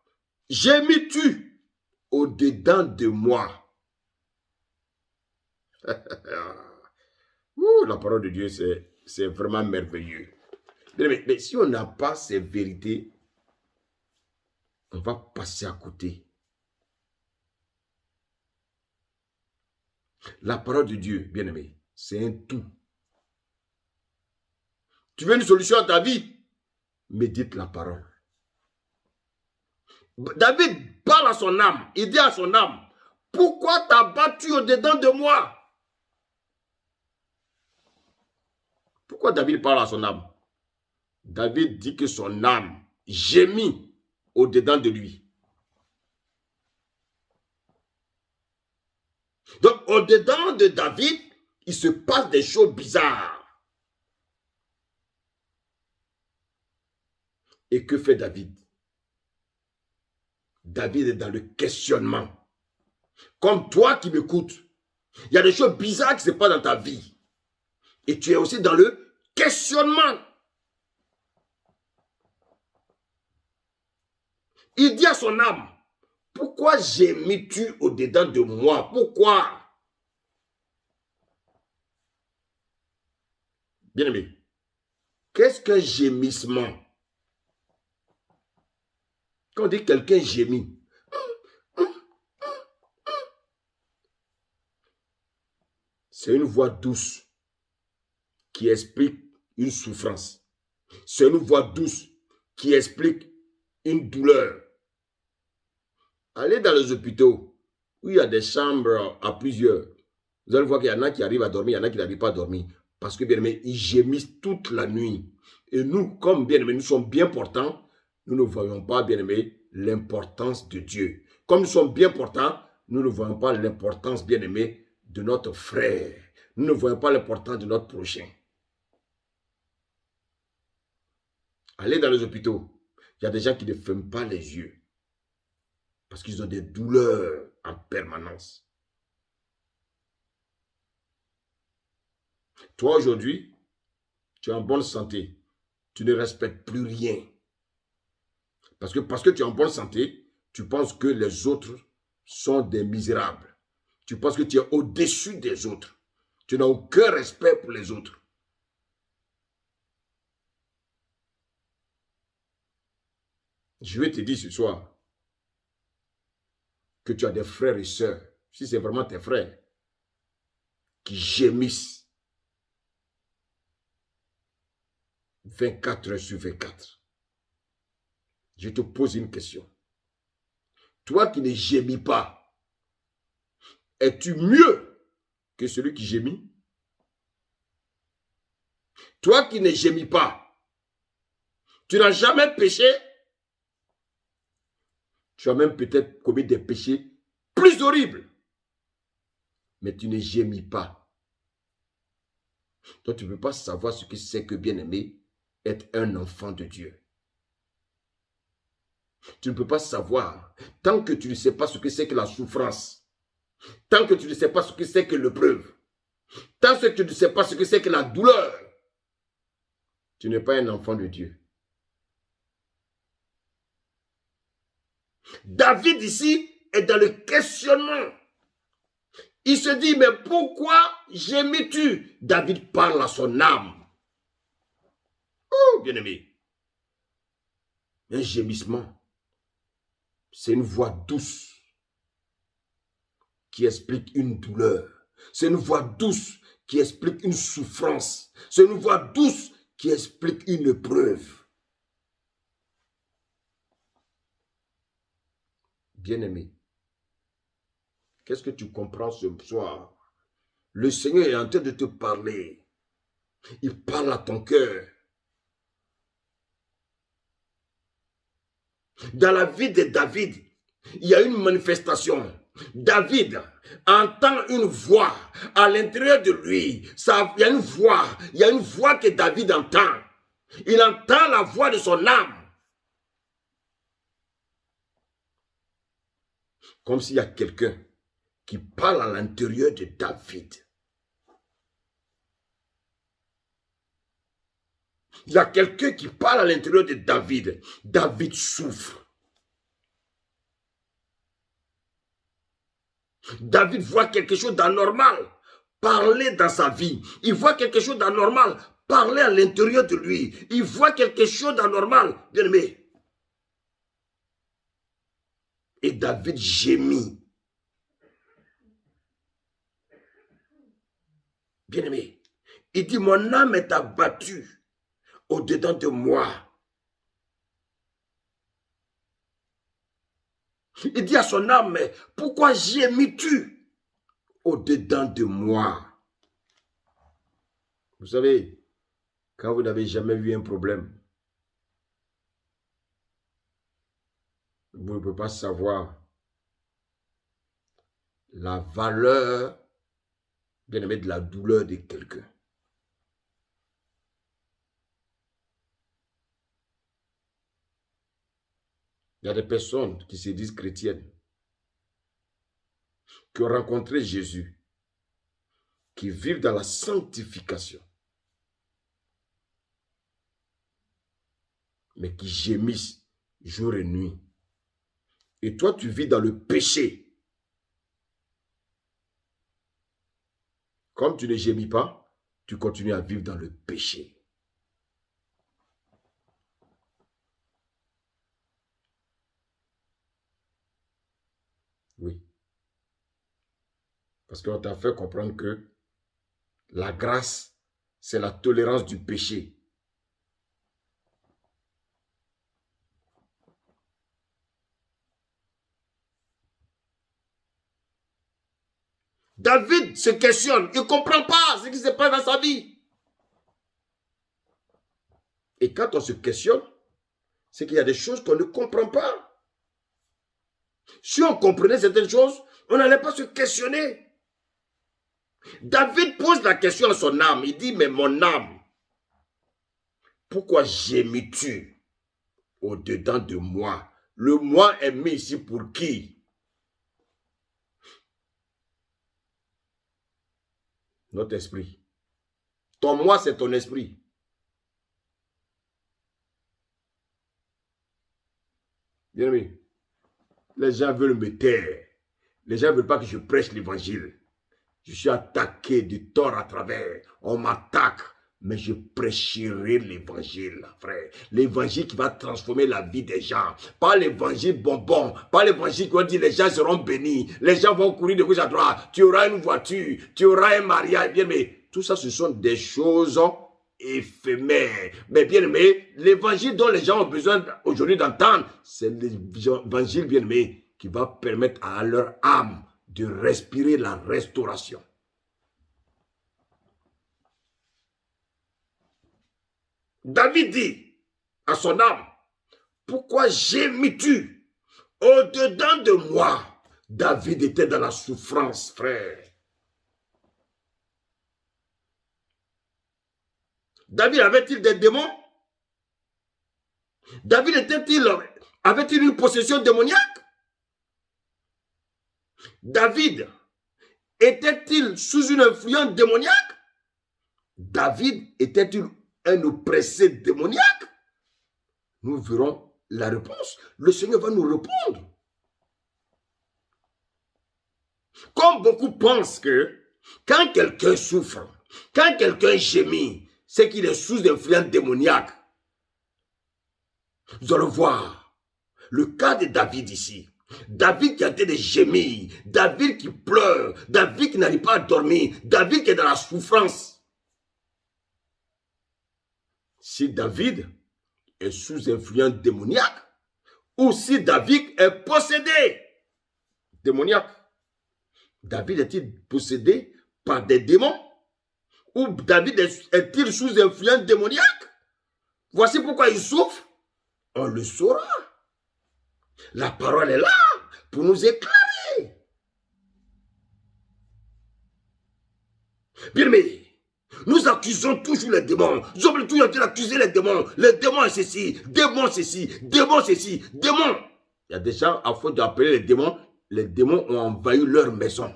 gémis-tu au-dedans de moi? La parole de Dieu, c'est vraiment merveilleux. Mais si on n'a pas ces vérités, on va passer à côté. La parole de Dieu, bien-aimé, c'est un tout. Tu veux une solution à ta vie? Médite la parole. David parle à son âme. Il dit à son âme, pourquoi t'as battu au-dedans de moi? Pourquoi David parle à son âme? David dit que son âme gémit au-dedans de lui. Donc, au-dedans de David, il se passe des choses bizarres. Et que fait David? David est dans le questionnement. Comme toi qui m'écoutes, il y a des choses bizarres qui se passent dans ta vie. Et tu es aussi dans le questionnement. Il dit à son âme, pourquoi gémis-tu au-dedans de moi? Pourquoi? Bien-aimé, qu'est-ce qu'un gémissement? Quand on dit quelqu'un gémit, c'est une voix douce qui explique une souffrance. C'est une voix douce qui explique une douleur. Allez dans les hôpitaux où il y a des chambres à plusieurs. Vous allez voir qu'il y en a qui arrivent à dormir, il y en a qui n'arrivent pas à dormir. Parce que, bien aimé, ils gémissent toute la nuit. Et nous, comme bien aimé, nous sommes bien portants, nous ne voyons pas, bien aimé, l'importance de Dieu. Comme nous sommes bien portants, nous ne voyons pas l'importance, bien aimé, de notre frère. Nous ne voyons pas l'importance de notre prochain. Allez dans les hôpitaux. Il y a des gens qui ne ferment pas les yeux. Parce qu'ils ont des douleurs en permanence. Toi, aujourd'hui, tu es en bonne santé. Tu ne respectes plus rien. Parce que tu es en bonne santé, tu penses que les autres sont des misérables. Tu penses que tu es au-dessus des autres. Tu n'as aucun respect pour les autres. Je vais te dire ce soir que tu as des frères et sœurs, si c'est vraiment tes frères, qui gémissent 24 heures sur 24. Je te pose une question. Toi qui ne gémis pas, es-tu mieux que celui qui gémit? Toi qui ne gémis pas, tu n'as jamais péché? Tu as même peut-être commis des péchés plus horribles. Mais tu ne gémis pas. Donc tu ne peux pas savoir ce que c'est que, bien-aimé, être un enfant de Dieu. Tu ne peux pas savoir, tant que tu ne sais pas ce que c'est que la souffrance, tant que tu ne sais pas ce que c'est que l'épreuve, tant que tu ne sais pas ce que c'est que la douleur, tu n'es pas un enfant de Dieu. David ici est dans le questionnement. Il se dit, mais pourquoi gémis-tu? David parle à son âme. Oh, bien-aimé. Un gémissement, c'est une voix douce qui explique une douleur. C'est une voix douce qui explique une souffrance. C'est une voix douce qui explique une épreuve. Bien-aimé, qu'est-ce que tu comprends ce soir? Le Seigneur est en train de te parler. Il parle à ton cœur. Dans la vie de David, il y a une manifestation. David entend une voix à l'intérieur de lui. Il y a une voix que David entend. Il entend la voix de son âme. Comme s'il y a quelqu'un qui parle à l'intérieur de David. Il y a quelqu'un qui parle à l'intérieur de David. David souffre. David voit quelque chose d'anormal parler dans sa vie. Il voit quelque chose d'anormal parler à l'intérieur de lui. Il voit quelque chose d'anormal, bien-aimé. Et David gémit. Bien-aimé, il dit, mon âme est abattue au-dedans de moi. Il dit à son âme, mais pourquoi gémis-tu au-dedans de moi? Vous savez, quand vous n'avez jamais vu un problème, vous ne pouvez pas savoir la valeur, bien aimé, de la douleur de quelqu'un. Il y a des personnes qui se disent chrétiennes, qui ont rencontré Jésus, qui vivent dans la sanctification, mais qui gémissent jour et nuit. Et toi, tu vis dans le péché. Comme tu ne gémis pas, tu continues à vivre dans le péché. Oui. Parce qu'on t'a fait comprendre que la grâce, c'est la tolérance du péché. David se questionne, il ne comprend pas ce qui se passe dans sa vie. Et quand on se questionne, c'est qu'il y a des choses qu'on ne comprend pas. Si on comprenait certaines choses, on n'allait pas se questionner. David pose la question à son âme. Il dit, mais mon âme, pourquoi gémis-tu au-dedans de moi? Le moi est mis ici pour qui? Notre esprit. Ton moi, c'est ton esprit. Bien aimé, les gens veulent me taire. Les gens ne veulent pas que je prêche l'évangile. Je suis attaqué du tort à travers. On m'attaque, mais je prêcherai l'évangile, frère. L'évangile qui va transformer la vie des gens. Pas l'évangile bonbon. Pas l'évangile qui va dire les gens seront bénis. Les gens vont courir de gauche à droite. Tu auras une voiture. Tu auras un mariage. Bien aimé, tout ça, ce sont des choses éphémères. Mais bien aimé, l'évangile dont les gens ont besoin aujourd'hui d'entendre, c'est l'évangile, bien aimé, qui va permettre à leur âme de respirer la restauration. David dit à son âme, pourquoi gémis-tu au-dedans de moi? David était dans la souffrance, frère. David avait-il des démons? David avait-il une possession démoniaque? David était-il sous une influence démoniaque? David était-il un oppressé démoniaque? Nous verrons la réponse. Le Seigneur va nous répondre. Comme beaucoup pensent que quand quelqu'un souffre, quand quelqu'un gémit, c'est qu'il est sous influence démoniaque. Nous allons voir le cas de David ici. David qui a été de gémir, David qui pleure, David qui n'arrive pas à dormir, David qui est dans la souffrance. Si David est sous influence démoniaque, ou si David est possédé démoniaque. David est-il possédé par des démons? Ou David est-il sous influence démoniaque? Voici pourquoi il souffre. On le saura. La parole est là pour nous éclairer. Bien aimé, nous accusons toujours les démons. Nous oublions toujours d'accuser les démons. Les démons c'est ceci, démons ceci, démons ceci, démons. Il y a des gens, à faute d'appeler les démons ont envahi leur maison.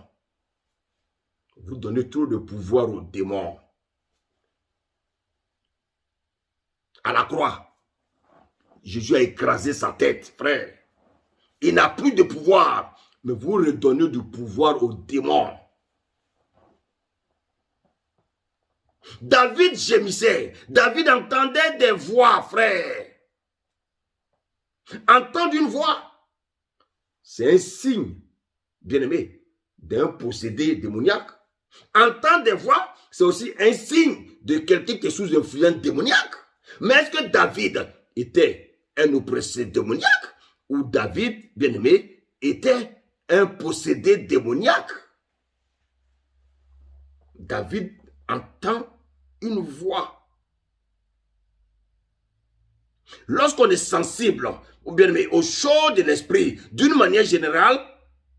Vous donnez trop de pouvoir aux démons. À la croix, Jésus a écrasé sa tête, frère. Il n'a plus de pouvoir, mais vous redonnez du pouvoir aux démons. David gémissait. David entendait des voix, frère. Entendre une voix, c'est un signe, bien aimé, d'un possédé démoniaque. Entendre des voix, c'est aussi un signe de quelqu'un qui est sous influence démoniaque. Mais est-ce que David était un oppressé démoniaque ou David, bien aimé, était un possédé démoniaque? David entend une voix. Lorsqu'on est sensible, ou bien aimé, aux choses de l'esprit, d'une manière générale,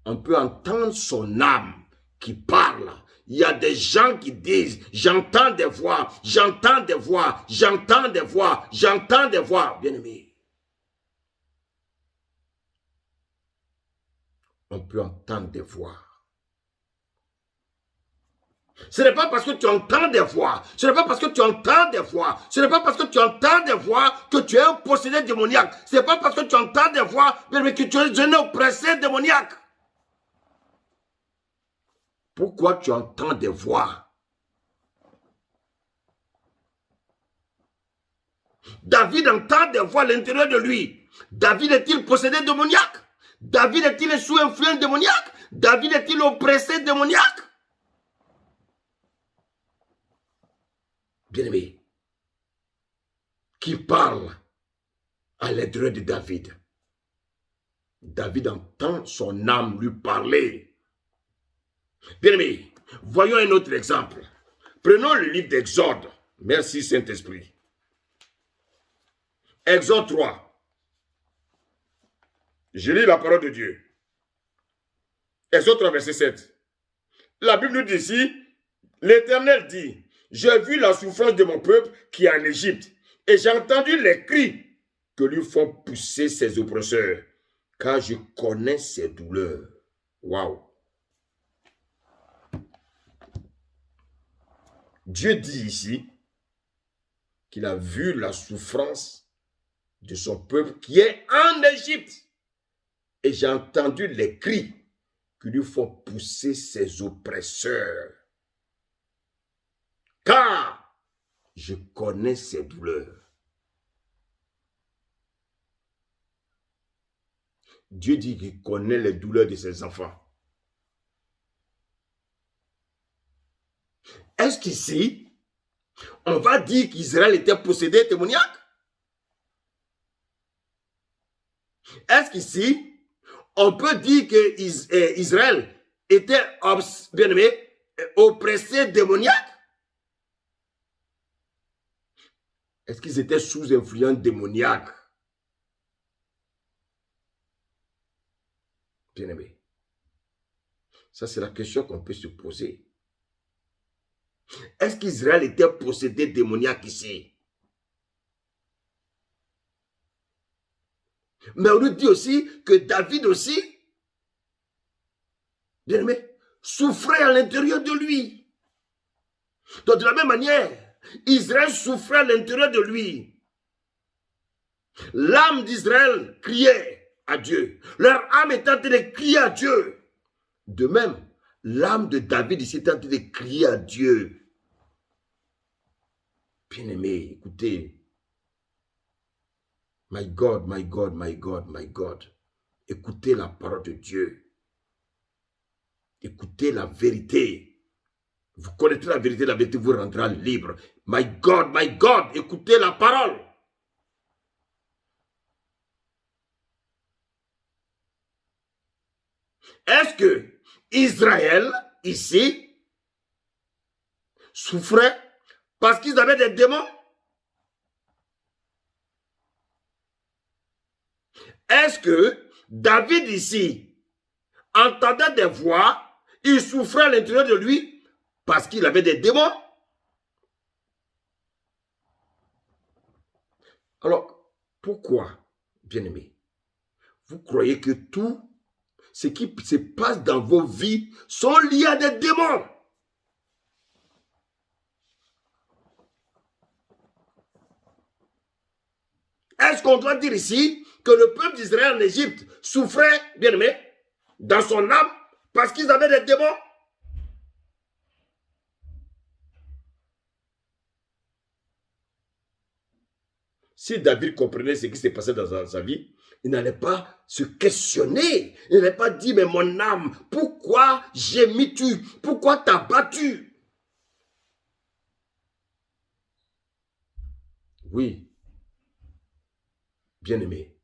on peut entendre son âme qui parle. Il y a des gens qui disent, j'entends des voix, j'entends des voix, j'entends des voix, j'entends des voix. Bien aimé, on peut entendre des voix. Ce n'est pas parce que tu entends des voix. Ce n'est pas parce que tu entends des voix. Ce n'est pas parce que tu entends des voix que tu es un possédé démoniaque. Ce n'est pas parce que tu entends des voix que tu es un oppressé démoniaque. Pourquoi tu entends des voix? David entend des voix à l'intérieur de lui. David est-il possédé démoniaque? David est-il sous influence démoniaque? David est-il oppressé démoniaque? Bien-aimé, qui parle à l'intérieur de David? David entend son âme lui parler. Bien-aimé, voyons un autre exemple. Prenons le livre d'Exode. Merci Saint-Esprit. Exode 3. Je lis la parole de Dieu. Exode 3, verset 7. La Bible nous dit ici, l'Éternel dit, j'ai vu la souffrance de mon peuple qui est en Égypte, et j'ai entendu les cris que lui font pousser ses oppresseurs, car je connais ses douleurs. Waouh! Dieu dit ici qu'il a vu la souffrance de son peuple qui est en Égypte, et j'ai entendu les cris qui lui font pousser ses oppresseurs, car je connais ses douleurs. Dieu dit qu'il connaît les douleurs de ses enfants. Est-ce qu'ici, on va dire qu'Israël était possédé démoniaque? Est-ce qu'ici, on peut dire qu'Israël était, bien aimé, oppressé démoniaque? Est-ce qu'ils étaient sous influence démoniaque? Bien-aimé, ça c'est la question qu'on peut se poser. Est-ce qu'Israël était possédé démoniaque ici? Mais on nous dit aussi que David aussi, bien-aimé, souffrait à l'intérieur de lui. Donc de la même manière, Israël souffrait à l'intérieur de lui. L'âme d'Israël criait à Dieu. Leur âme était en train de crier à Dieu. De même, l'âme de David ici est en train de crier à Dieu. Bien-aimé, écoutez. My God, my God, my God, my God. Écoutez la parole de Dieu. Écoutez la vérité. Vous connaîtrez la vérité vous rendra libre. My God, écoutez la parole. Est-ce que Israël, ici, souffrait parce qu'ils avaient des démons? Est-ce que David, ici, entendait des voix, il souffrait à l'intérieur de lui parce qu'il avait des démons? Alors, pourquoi, bien-aimés, vous croyez que tout ce qui se passe dans vos vies sont liés à des démons? Est-ce qu'on doit dire ici que le peuple d'Israël en Égypte souffrait, bien-aimé, dans son âme parce qu'ils avaient des démons? Si David comprenait ce qui s'est passé dans sa vie, il n'allait pas se questionner. Il n'allait pas dire, mais mon âme, pourquoi gémis-tu? Pourquoi t'as battu? Oui, bien-aimé.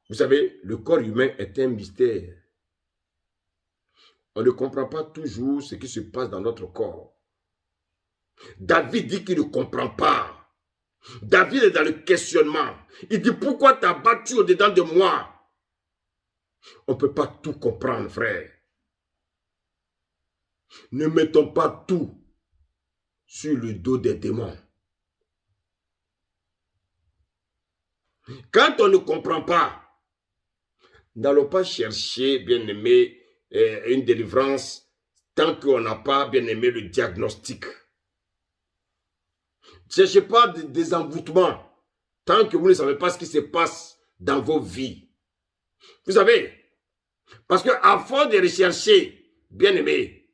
Vous savez, le corps humain est un mystère. On ne comprend pas toujours ce qui se passe dans notre corps. David dit qu'il ne comprend pas. David est dans le questionnement. Il dit, pourquoi tu as battu au-dedans de moi? On ne peut pas tout comprendre, frère. Ne mettons pas tout sur le dos des démons. Quand on ne comprend pas, n'allons pas chercher, bien-aimé, une délivrance tant qu'on n'a pas, bien aimé, le diagnostic. Ne cherchez pas des envoûtements tant que vous ne savez pas ce qui se passe dans vos vies. Vous savez, parce qu'à force de rechercher, bien aimé,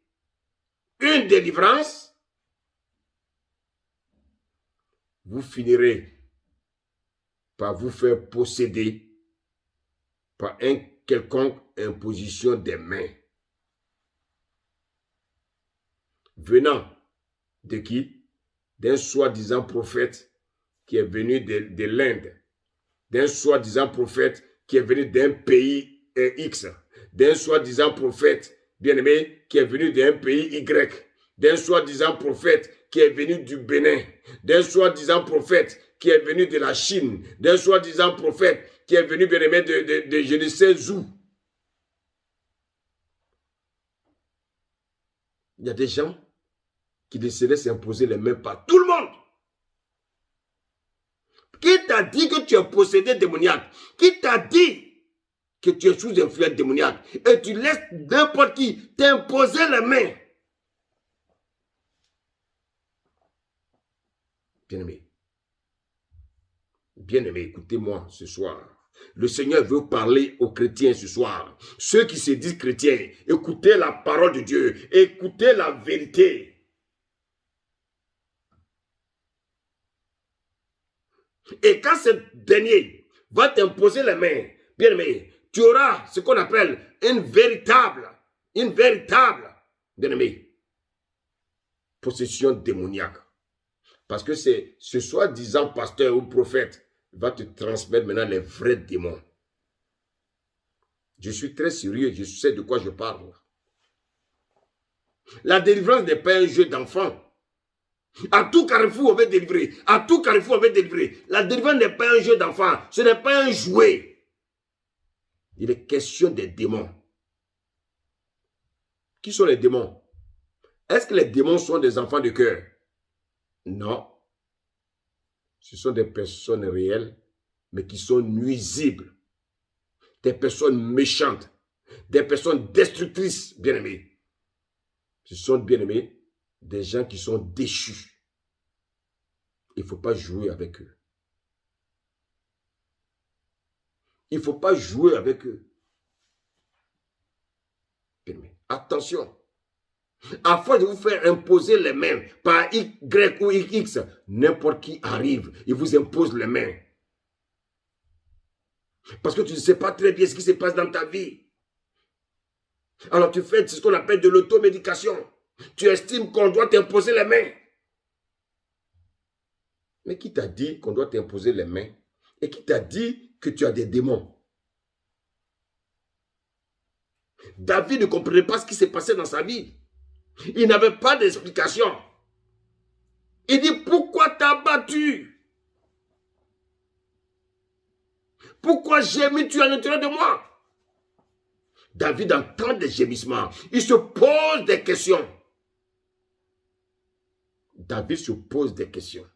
une délivrance, vous finirez par vous faire posséder par un quelconque imposition des mains. Venant de qui? D'un soi-disant prophète qui est venu de l'Inde, d'un soi-disant prophète qui est venu d'un pays X, d'un soi-disant prophète, bien-aimé, qui est venu d'un pays Y, d'un soi-disant prophète qui est venu du Bénin, d'un soi-disant prophète qui est venu de la Chine, d'un soi-disant prophète qui est venu, bien-aimé, de je ne sais où. Il y a des gens qui se laissent imposer les mains par tout le monde. Qui t'a dit que tu es possédé démoniaque? Qui t'a dit que tu es sous influence démoniaque? Et tu laisses n'importe qui t'imposer les mains. Bien-aimé, écoutez-moi ce soir. Le Seigneur veut parler aux chrétiens ce soir. Ceux qui se disent chrétiens, écoutez la parole de Dieu, écoutez la vérité. Et quand ce dernier va t'imposer les mains, bien aimé, tu auras ce qu'on appelle une véritable, bien aimé, possession démoniaque. Parce que c'est ce soi-disant pasteur ou prophète va te transmettre maintenant les vrais démons. Je suis très sérieux, je sais de quoi je parle. La délivrance n'est pas un jeu d'enfant. À tout carrefour, on veut délivrer. À tout carrefour, on veut délivrer. La délivrance n'est pas un jeu d'enfant. Ce n'est pas un jouet. Il est question des démons. Qui sont les démons? Est-ce que les démons sont des enfants de cœur? Non. Ce sont des personnes réelles, mais qui sont nuisibles. Des personnes méchantes. Des personnes destructrices, bien-aimés. Ce sont, bien-aimés, des gens qui sont déchus. Il ne faut pas jouer avec eux. Il ne faut pas jouer avec eux. Bien-aimés, attention. À force de vous faire imposer les mains par Y ou X, n'importe qui arrive, il vous impose les mains. Parce que tu ne sais pas très bien ce qui se passe dans ta vie. Alors tu fais ce qu'on appelle de l'automédication. Tu estimes qu'on doit t'imposer les mains. Mais qui t'a dit qu'on doit t'imposer les mains? Et qui t'a dit que tu as des démons? David ne comprenait pas ce qui s'est passé dans sa vie. Il n'avait pas d'explication. Il dit, pourquoi t'as battu? Pourquoi gémis-tu à l'intérieur de moi? David entend des gémissements. Il se pose des questions. David se pose des questions.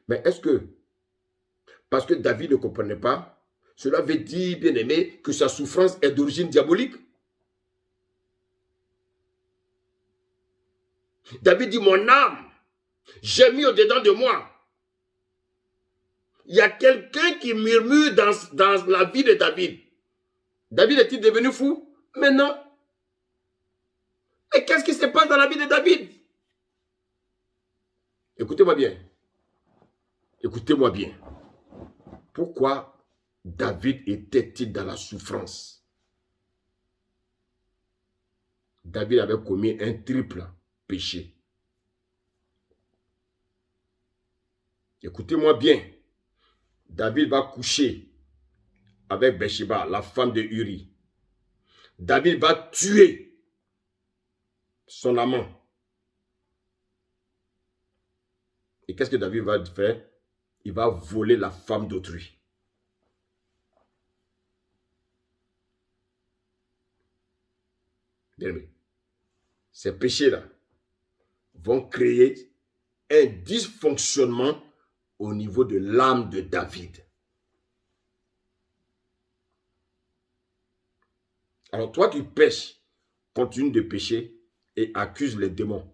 Mais est-ce que, parce que David ne comprenait pas, cela veut dire, bien aimé, que sa souffrance est d'origine diabolique? David dit, mon âme, j'ai mis au-dedans de moi. Il y a quelqu'un qui murmure dans la vie de David. David est-il devenu fou? Mais non. Et qu'est-ce qui se passe dans la vie de David? Écoutez-moi bien. Écoutez-moi bien. Pourquoi David était-il dans la souffrance? David avait commis un triple péché. Écoutez-moi bien. David va coucher avec Bathsheba, la femme de Uri. David va tuer son amant. Et qu'est-ce que David va faire? Il va voler la femme d'autrui. Ces péchés-là vont créer un dysfonctionnement au niveau de l'âme de David. Alors toi qui pêches, continue de pécher et accuse les démons.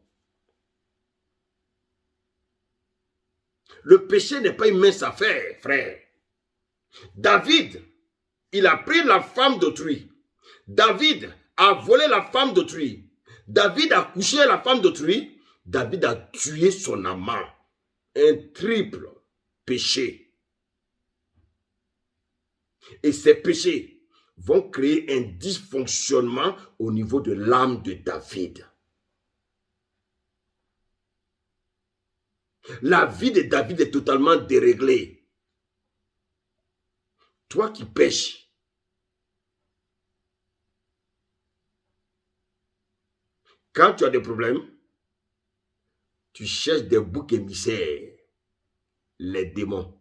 Le péché n'est pas une mince affaire, frère. David, il a pris la femme d'autrui. David a volé la femme d'autrui. David a couché la femme d'autrui. David a tué son amant. Un triple péché. Et ces péchés vont créer un dysfonctionnement au niveau de l'âme de David. La vie de David est totalement déréglée. Toi qui pêches, quand tu as des problèmes, tu cherches des boucs émissaires, les démons.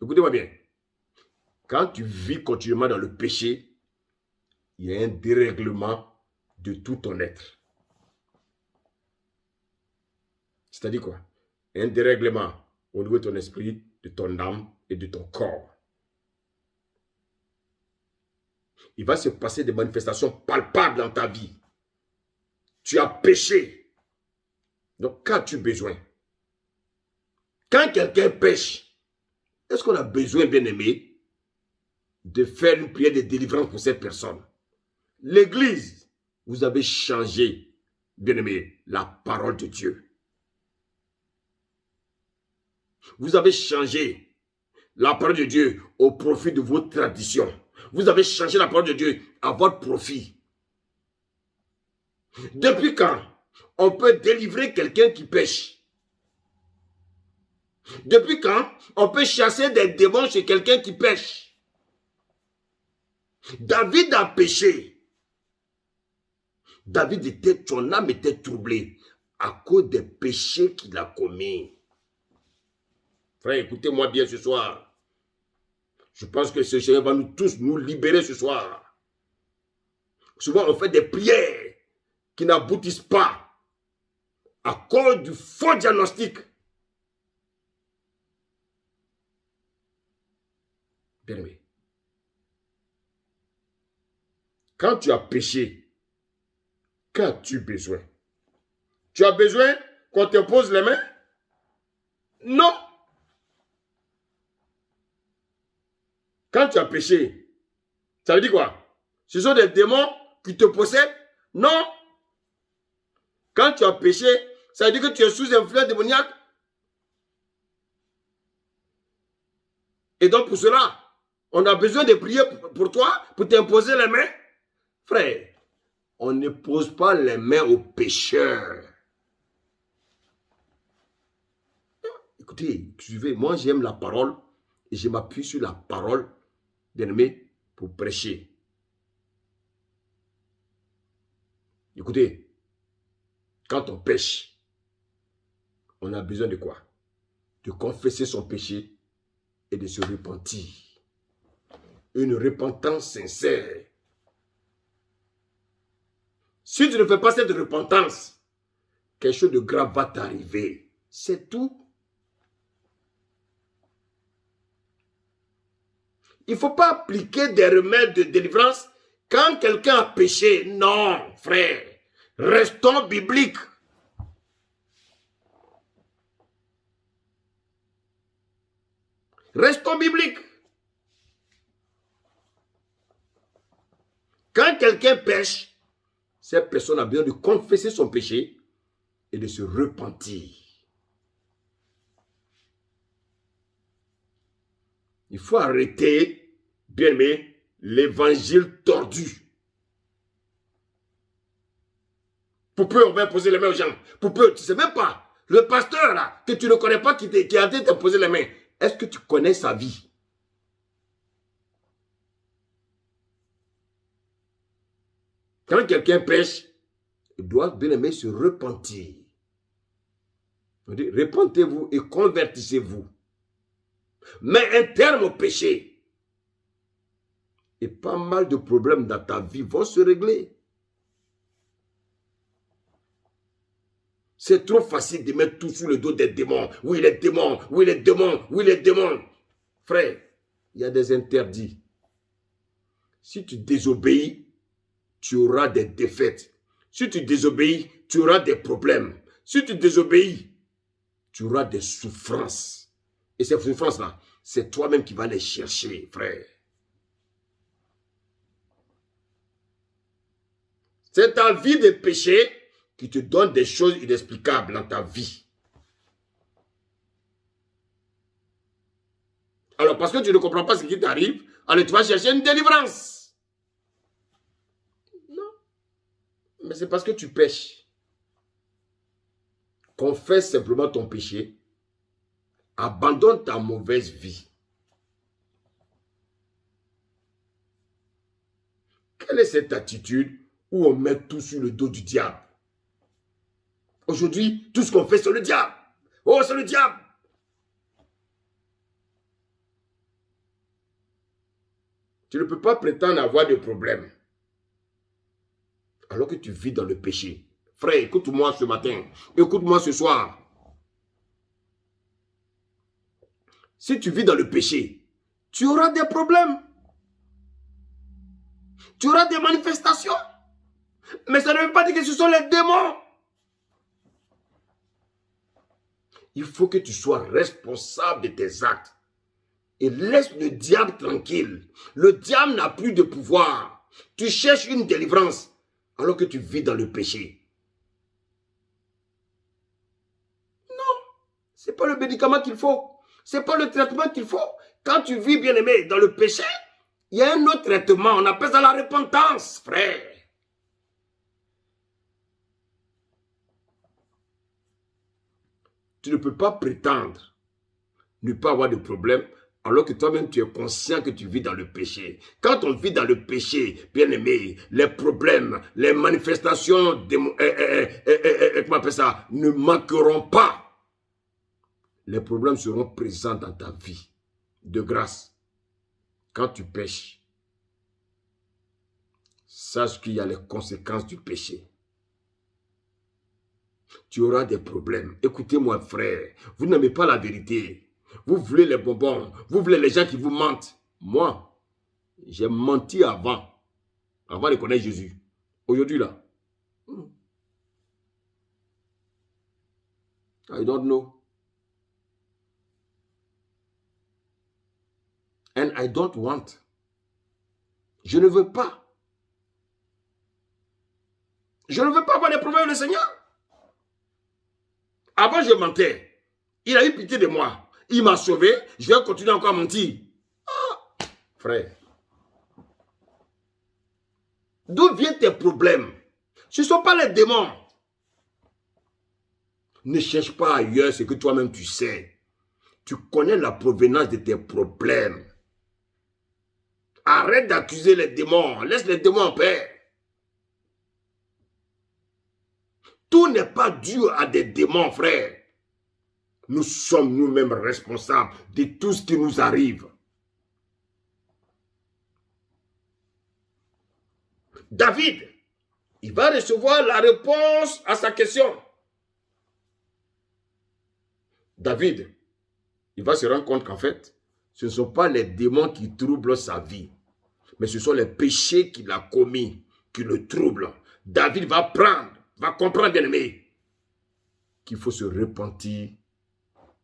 Écoutez-moi bien. Quand tu vis continuellement dans le péché, il y a un dérèglement de tout ton être. C'est-à-dire quoi? Un dérèglement au niveau de ton esprit, de ton âme et de ton corps. Il va se passer des manifestations palpables dans ta vie. Tu as péché. Donc, qu'as-tu besoin? Quand quelqu'un pêche, est-ce qu'on a besoin, bien-aimé, de faire une prière de délivrance pour cette personne? L'Église, vous avez changé, bien-aimé, la parole de Dieu. Vous avez changé la parole de Dieu au profit de vos traditions. Vous avez changé la parole de Dieu à votre profit. Depuis quand on peut délivrer quelqu'un qui pêche? Depuis quand on peut chasser des démons chez quelqu'un qui pêche? David a péché. Son âme était troublée à cause des péchés qu'il a commis. Frère, écoutez-moi bien ce soir. Je pense que ce Seigneur va nous tous nous libérer ce soir. Souvent, on fait des prières qui n'aboutissent pas à cause du faux diagnostic. Bien-aimé, quand tu as péché, qu'as-tu besoin? Tu as besoin qu'on te pose les mains? Non. Quand tu as péché, ça veut dire quoi? Ce sont des démons qui te possèdent? Non. Quand tu as péché, ça veut dire que tu es sous influence démoniaque? Et donc pour cela, on a besoin de prier pour toi, pour t'imposer les mains? Frère, on ne pose pas les mains aux pécheurs. Écoutez, suivez, moi j'aime la parole et je m'appuie sur la parole, bien-aimé, pour prêcher. Écoutez, quand on pêche, on a besoin de quoi? De confesser son péché et de se repentir. Une repentance sincère. Si tu ne fais pas cette repentance, quelque chose de grave va t'arriver. C'est tout. Il ne faut pas appliquer des remèdes de délivrance quand quelqu'un a péché. Non, frère. Restons bibliques. Restons bibliques. Quand quelqu'un pêche, cette personne a besoin de confesser son péché et de se repentir. Il faut arrêter, bien aimé, l'évangile tordu. Pour peu, on va imposer les mains aux gens. Pour peu, tu ne sais même pas. Le pasteur là, que tu ne connais pas, qui a été t'imposer les mains, est-ce que tu connais sa vie? Quand quelqu'un pêche, il doit, bien aimé, se repentir. On dit, repentez-vous et convertissez-vous. Mais un terme au péché. Et pas mal de problèmes dans ta vie vont se régler. C'est trop facile de mettre tout sous le dos des démons. Oui, les démons, oui, les démons, oui, les démons. Frère, il y a des interdits. Si tu désobéis, tu auras des défaites. Si tu désobéis, tu auras des problèmes. Si tu désobéis, tu auras des souffrances. Et ces souffrances-là, c'est toi-même qui vas les chercher, frère. C'est ta vie de péché qui te donne des choses inexplicables dans ta vie. Alors, parce que tu ne comprends pas ce qui t'arrive, alors tu vas chercher une délivrance. Non. Mais c'est parce que tu pêches. Confesse simplement ton péché. Abandonne ta mauvaise vie. Quelle est cette attitude où on met tout sur le dos du diable? Aujourd'hui, tout ce qu'on fait, c'est le diable. Oh, c'est le diable. Tu ne peux pas prétendre avoir de problème alors que tu vis dans le péché. Frère, écoute-moi ce matin. Écoute-moi ce soir. Si tu vis dans le péché, tu auras des problèmes. Tu auras des manifestations. Mais ça ne veut pas dire que ce sont les démons. Il faut que tu sois responsable de tes actes. Et laisse le diable tranquille. Le diable n'a plus de pouvoir. Tu cherches une délivrance alors que tu vis dans le péché. Non, ce n'est pas le médicament qu'il faut. Ce n'est pas le traitement qu'il faut. Quand tu vis, bien aimé, dans le péché, il y a un autre traitement. On appelle ça la repentance, frère. Tu ne peux pas prétendre ne pas avoir de problème alors que toi-même tu es conscient que tu vis dans le péché. Quand on vit dans le péché, bien aimé, les problèmes, les manifestations, comment on appelle ça, ne manqueront pas. Les problèmes seront présents dans ta vie. De grâce, quand tu pêches, sache qu'il y a les conséquences du péché. Tu auras des problèmes. Écoutez-moi, frère, vous n'aimez pas la vérité. Vous voulez les bonbons, vous voulez les gens qui vous mentent. Moi, j'ai menti avant de connaître Jésus. Aujourd'hui, là, I don't know. And I don't want. Je ne veux pas. Je ne veux pas avoir des problèmes avec le Seigneur. Avant, je mentais. Il a eu pitié de moi. Il m'a sauvé. Je vais continuer encore à mentir. Ah, frère. D'où viennent tes problèmes? Ce ne sont pas les démons. Ne cherche pas ailleurs ce que toi-même tu sais. Tu connais la provenance de tes problèmes. Arrête d'accuser les démons. Laisse les démons en paix. Tout n'est pas dû à des démons, frère. Nous sommes nous-mêmes responsables de tout ce qui nous arrive. David, il va recevoir la réponse à sa question. David, il va se rendre compte qu'en fait, ce ne sont pas les démons qui troublent sa vie, mais ce sont les péchés qu'il a commis qui le troublent. David va comprendre, bien aimé, qu'il faut se repentir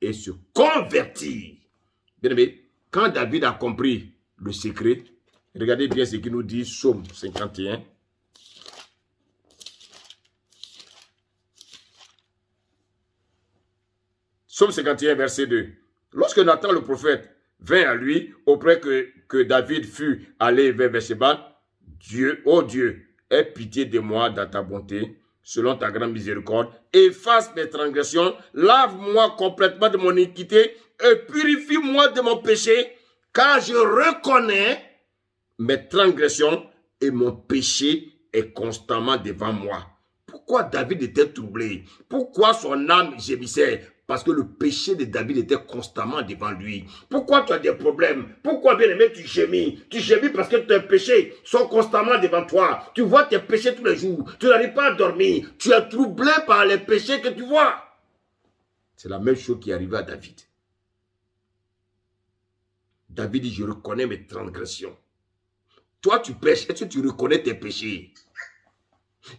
et se convertir. Bien aimé, quand David a compris le secret, regardez bien ce qu'il nous dit, Psaume 51. Psaume 51, verset 2. Lorsque Nathan le prophète vint à lui, auprès que David fut allé vers Beersheba, Dieu, ô Dieu, aie pitié de moi dans ta bonté, selon ta grande miséricorde, efface mes transgressions, lave-moi complètement de mon iniquité et purifie-moi de mon péché, car je reconnais mes transgressions et mon péché est constamment devant moi. Pourquoi David était troublé? Pourquoi son âme gémissait? Parce que le péché de David était constamment devant lui. Pourquoi tu as des problèmes? Pourquoi, bien aimé, tu gémis? Tu gémis parce que tes péchés sont constamment devant toi. Tu vois tes péchés tous les jours. Tu n'arrives pas à dormir. Tu es troublé par les péchés que tu vois. C'est la même chose qui est arrivée à David. David dit, je reconnais mes transgressions. Toi, tu pêches, est-ce que tu reconnais tes péchés?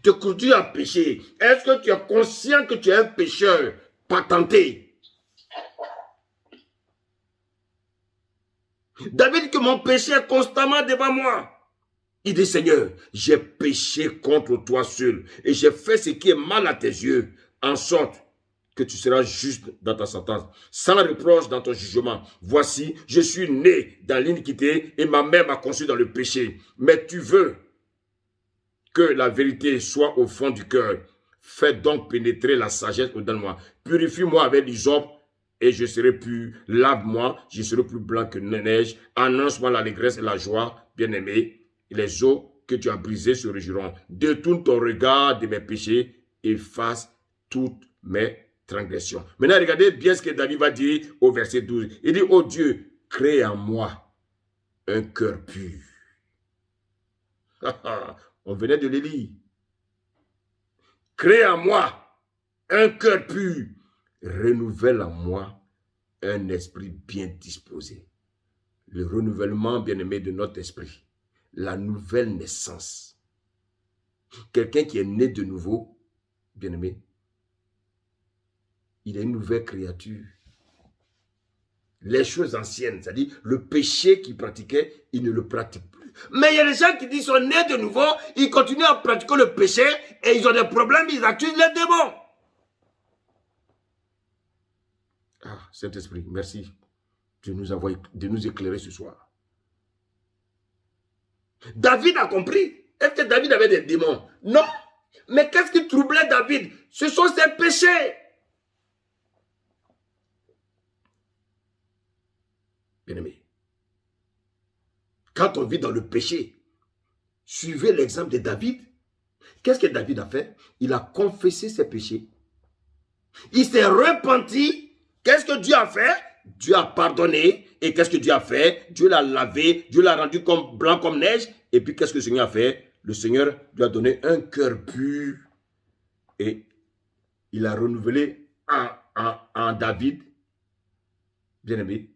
Tu continues à pécher. Est-ce que tu es conscient que tu es un pécheur patenté? David dit que mon péché est constamment devant moi. Il dit, Seigneur, j'ai péché contre toi seul et j'ai fait ce qui est mal à tes yeux, en sorte que tu seras juste dans ta sentence, sans reproche dans ton jugement. Voici, je suis né dans l'iniquité et ma mère m'a conçu dans le péché. Mais tu veux que la vérité soit au fond du cœur. Fais donc pénétrer la sagesse au-dedans de moi. Purifie-moi avec l'hysope et je serai pur. Lave-moi, je serai plus blanc que la neige. Annonce-moi l'allégresse et la joie, bien-aimé. Les eaux que tu as brisées se réjouiront. Détourne ton regard de mes péchés et efface toutes mes transgressions. Maintenant, regardez bien ce que David va dire au verset 12. Il dit, oh Dieu, crée en moi un cœur pur. On venait de le lire. Crée en moi un cœur pur. Renouvelle en moi un esprit bien disposé. Le renouvellement, bien-aimé, de notre esprit. La nouvelle naissance. Quelqu'un qui est né de nouveau, bien-aimé, il est une nouvelle créature. Les choses anciennes, c'est-à-dire le péché qu'il pratiquait, il ne le pratique plus. Mais il y a des gens qui disent qu'ils sont nés de nouveau, ils continuent à pratiquer le péché et ils ont des problèmes, ils accusent les démons. Ah, Saint-Esprit, merci de nous éclairer ce soir. David a compris. Est-ce que David avait des démons? Non. Mais qu'est-ce qui troublait David? Ce sont ses péchés. Bien-aimé, quand on vit dans le péché, suivez l'exemple de David. Qu'est-ce que David a fait? Il a confessé ses péchés. Il s'est repenti. Qu'est-ce que Dieu a fait? Dieu a pardonné. Et qu'est-ce que Dieu a fait? Dieu l'a lavé. Dieu l'a rendu comme blanc comme neige. Et puis qu'est-ce que le Seigneur a fait? Le Seigneur lui a donné un cœur pur. Et il a renouvelé en David, bien-aimé,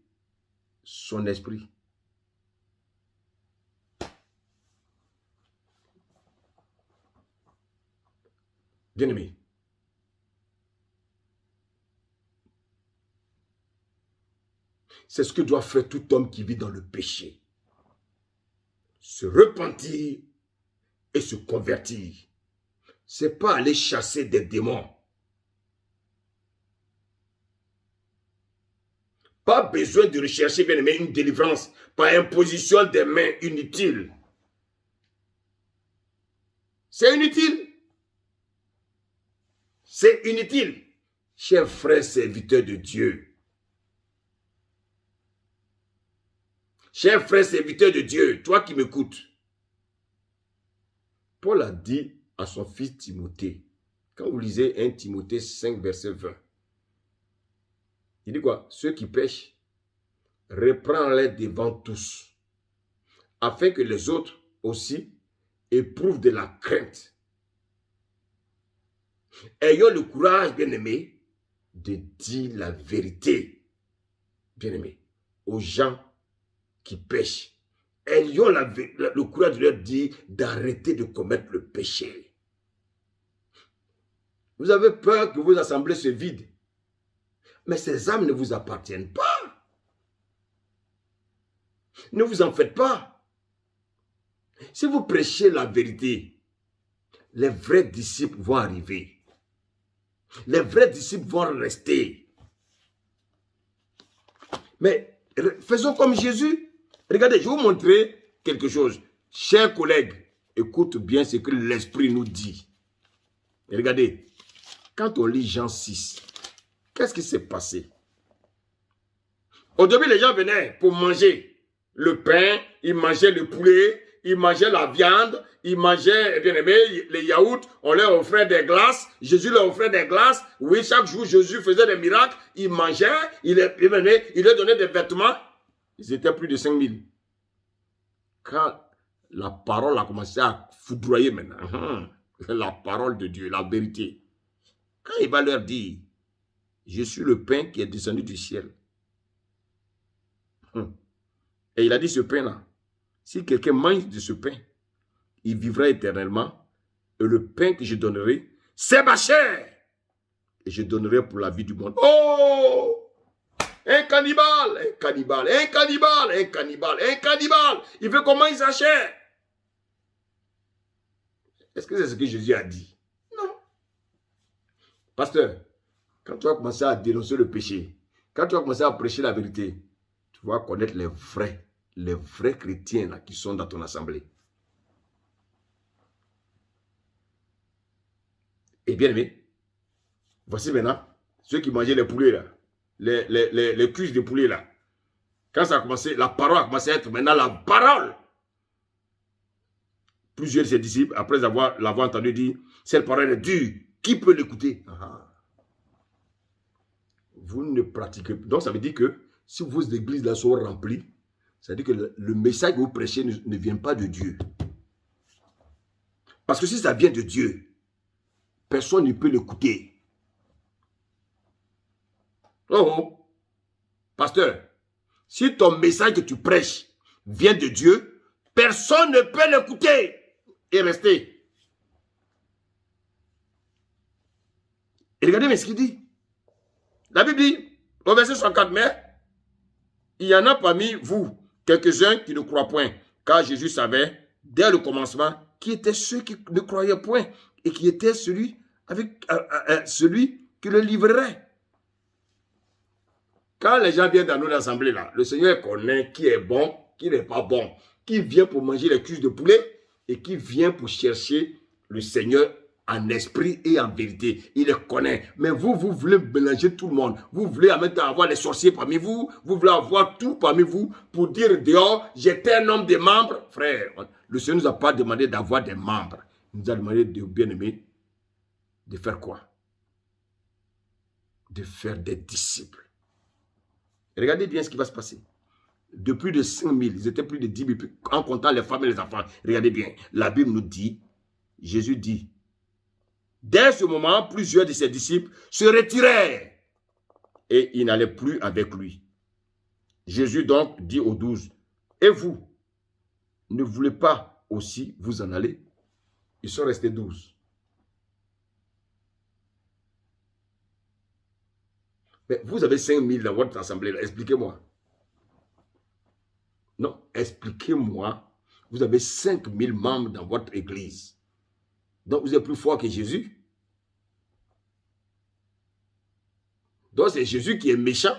son esprit. Bien-aimé, c'est ce que doit faire tout homme qui vit dans le péché. Se repentir et se convertir. Ce n'est pas aller chasser des démons. Pas besoin de rechercher, bien aimé, une délivrance par imposition des mains inutiles. C'est inutile. C'est inutile. Chers frères serviteurs de Dieu. Chers frères serviteurs de Dieu, toi qui m'écoutes. Paul a dit à son fils Timothée, quand vous lisez 1 Timothée 5, verset 20, il dit quoi? Ceux qui pêchent, reprends-les devant tous, afin que les autres aussi éprouvent de la crainte. Ayons le courage, bien-aimé, de dire la vérité, bien-aimé, aux gens qui pêchent. Ayons le courage de leur dire d'arrêter de commettre le péché. Vous avez peur que vos assemblées se vident. Mais ces âmes ne vous appartiennent pas. Ne vous en faites pas. Si vous prêchez la vérité, les vrais disciples vont arriver. Les vrais disciples vont rester. Mais faisons comme Jésus. Regardez, je vais vous montrer quelque chose. Chers collègues, écoute bien ce que l'Esprit nous dit. Et regardez, quand on lit Jean 6, qu'est-ce qui s'est passé? Au début, les gens venaient pour manger le pain, ils mangeaient le poulet, ils mangeaient la viande, ils mangeaient, bien aimé, les yaourts, on leur offrait des glaces, Jésus leur offrait des glaces. Oui, chaque jour, Jésus faisait des miracles, ils mangeaient, il leur donnait des vêtements. Ils étaient plus de 5000. Quand la parole a commencé à foudroyer maintenant, la parole de Dieu, la vérité, quand il va leur dire, je suis le pain qui est descendu du ciel. Et il a dit ce pain-là, si quelqu'un mange de ce pain, il vivra éternellement. Et le pain que je donnerai, c'est ma chair. Et je donnerai pour la vie du monde. Oh! Un cannibale, un cannibale, un cannibale, un cannibale, un cannibale. Il veut qu'on mange sa chair. Est-ce que c'est ce que Jésus a dit? Non. Pasteur, quand tu vas commencer à dénoncer le péché, quand tu vas commencer à prêcher la vérité, tu vas connaître les vrais chrétiens là, qui sont dans ton assemblée. Et bien aimé, voici maintenant ceux qui mangeaient les poulets là, les cuisses de poulet là. Quand ça a commencé, la parole a commencé à être maintenant la parole. Plusieurs de ses disciples, après l'avoir entendu dire, cette parole est dure, qui peut l'écouter? Vous ne pratiquez pas. Donc ça veut dire que si vos églises là sont remplies, ça veut dire que le message que vous prêchez ne vient pas de Dieu. Parce que si ça vient de Dieu, personne ne peut l'écouter. Oh, pasteur, si ton message que tu prêches vient de Dieu, personne ne peut l'écouter et rester. Et regardez mais ce qu'il dit. La Bible dit, au verset 64, mais il y en a parmi vous quelques-uns qui ne croient point, car Jésus savait dès le commencement qui étaient ceux qui ne croyaient point et qui était celui qui le livrerait. Quand les gens viennent dans nos assemblées là, le Seigneur connaît qui est bon, qui n'est pas bon, qui vient pour manger les cuisses de poulet et qui vient pour chercher le Seigneur en esprit et en vérité. Il les connaît. Mais vous voulez mélanger tout le monde. Vous voulez en même temps avoir les sorciers parmi vous. Vous voulez avoir tout parmi vous pour dire dehors, j'étais un homme des membres. Frère, le Seigneur ne nous a pas demandé d'avoir des membres. Il nous a demandé de bien-aimer, de faire quoi? De faire des disciples. Et regardez bien ce qui va se passer. De plus de 5 000, ils étaient plus de 10 000, en comptant les femmes et les enfants. Regardez bien, la Bible nous dit, Jésus dit, dès ce moment, plusieurs de ses disciples se retirèrent et ils n'allaient plus avec lui. Jésus donc dit aux 12, et vous, ne voulez pas aussi vous en aller? Ils sont restés 12. Mais vous avez 5 000 dans votre assemblée, expliquez-moi. Non, expliquez-moi. Vous avez 5 000 membres dans votre église. Donc vous êtes plus fort que Jésus. Donc c'est Jésus qui est méchant.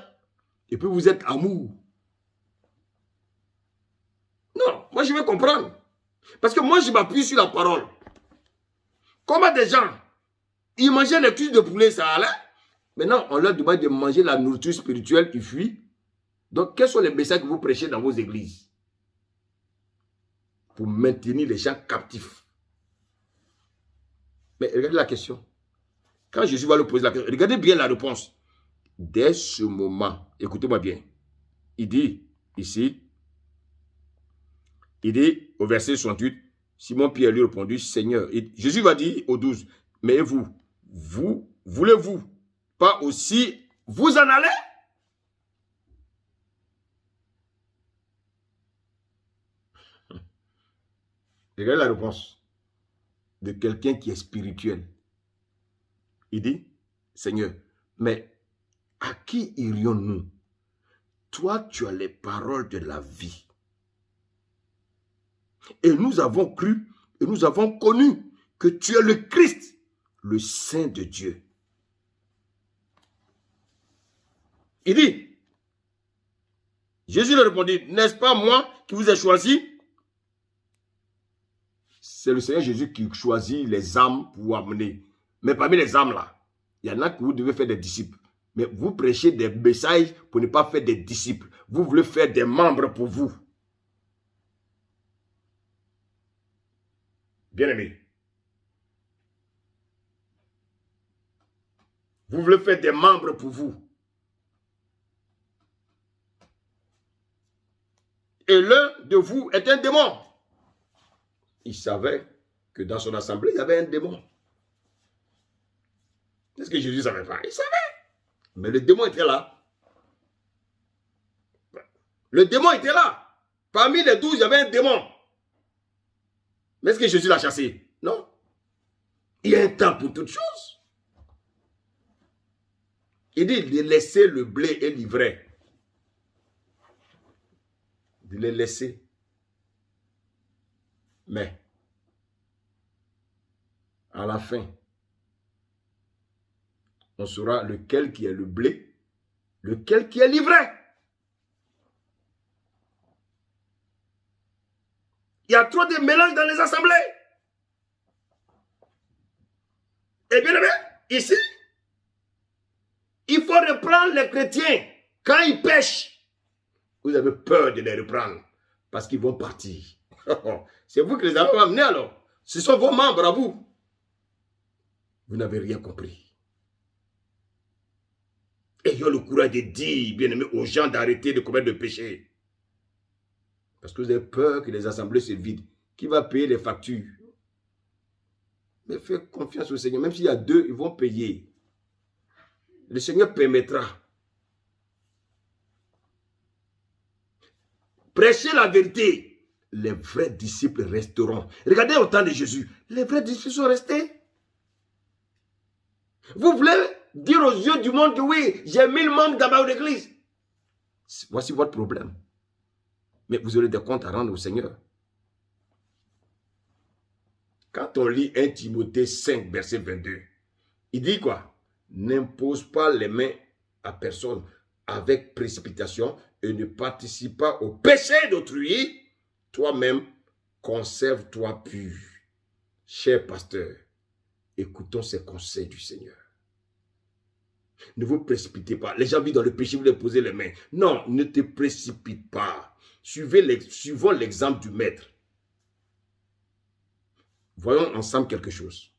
Et puis vous êtes amour. Non, moi je veux comprendre. Parce que moi je m'appuie sur la parole. Comment des gens, ils mangeaient les cuisses de poulet, ça allait. Maintenant, on leur demande de manger la nourriture spirituelle, ils fuient. Donc, quels sont les messages que vous prêchez dans vos églises? Pour maintenir les gens captifs. Mais regardez la question. Quand Jésus va leur poser la question, regardez bien la réponse. Dès ce moment, écoutez-moi bien. Il dit, ici, il dit au verset 68, Simon-Pierre lui répondit, Seigneur. Jésus va dire aux 12, mais vous voulez-vous pas aussi vous en aller? Regardez la réponse de quelqu'un qui est spirituel. Il dit, Seigneur, mais à qui irions-nous? Toi, tu as les paroles de la vie. Et nous avons cru et nous avons connu que tu es le Christ, le Saint de Dieu. Il dit, Jésus leur répondit, n'est-ce pas moi qui vous ai choisi? C'est le Seigneur Jésus qui choisit les âmes pour vous amener. Mais parmi les âmes là, il y en a que vous devez faire des disciples. Mais vous prêchez des messages pour ne pas faire des disciples. Vous voulez faire des membres pour vous. Bien-aimés. Vous voulez faire des membres pour vous. Et l'un de vous est un démon. Il savait que dans son assemblée, il y avait un démon. Est-ce que Jésus ne savait pas? Il savait. Mais le démon était là. Le démon était là. Parmi les 12, il y avait un démon. Mais est-ce que Jésus l'a chassé? Non. Il y a un temps pour toutes choses. Il dit de laisser le blé et l'ivraie. De les laisser. Mais, à la fin, on saura lequel qui est le blé, lequel qui est l'ivraie. Il y a trop de mélange dans les assemblées. Et bien aimé, ici, il faut reprendre les chrétiens quand ils pêchent. Vous avez peur de les reprendre parce qu'ils vont partir. C'est vous qui les avez amenés alors. Ce sont vos membres à vous. Vous n'avez rien compris. Ayons le courage de dire, bien aimé, aux gens d'arrêter de commettre le péché. Parce que vous avez peur que les assemblées se vident. Qui va payer les factures? Mais faites confiance au Seigneur. Même s'il y a 2, ils vont payer. Le Seigneur permettra. Prêchez la vérité. Les vrais disciples resteront. Regardez au temps de Jésus. Les vrais disciples sont restés. Vous voulez dire aux yeux du monde que oui, j'ai 1000 membres dans ma église. Voici votre problème. Mais vous aurez des comptes à rendre au Seigneur. Quand on lit 1 Timothée 5, verset 22, il dit quoi? N'impose pas les mains à personne avec précipitation et ne participe pas au péché d'autrui. Toi-même, conserve-toi pur. Cher pasteur, écoutons ces conseils du Seigneur. Ne vous précipitez pas. Les gens vivent dans le péché, vous leur posez les mains. Non, ne te précipite pas. Suivons l'exemple du maître. Voyons ensemble quelque chose.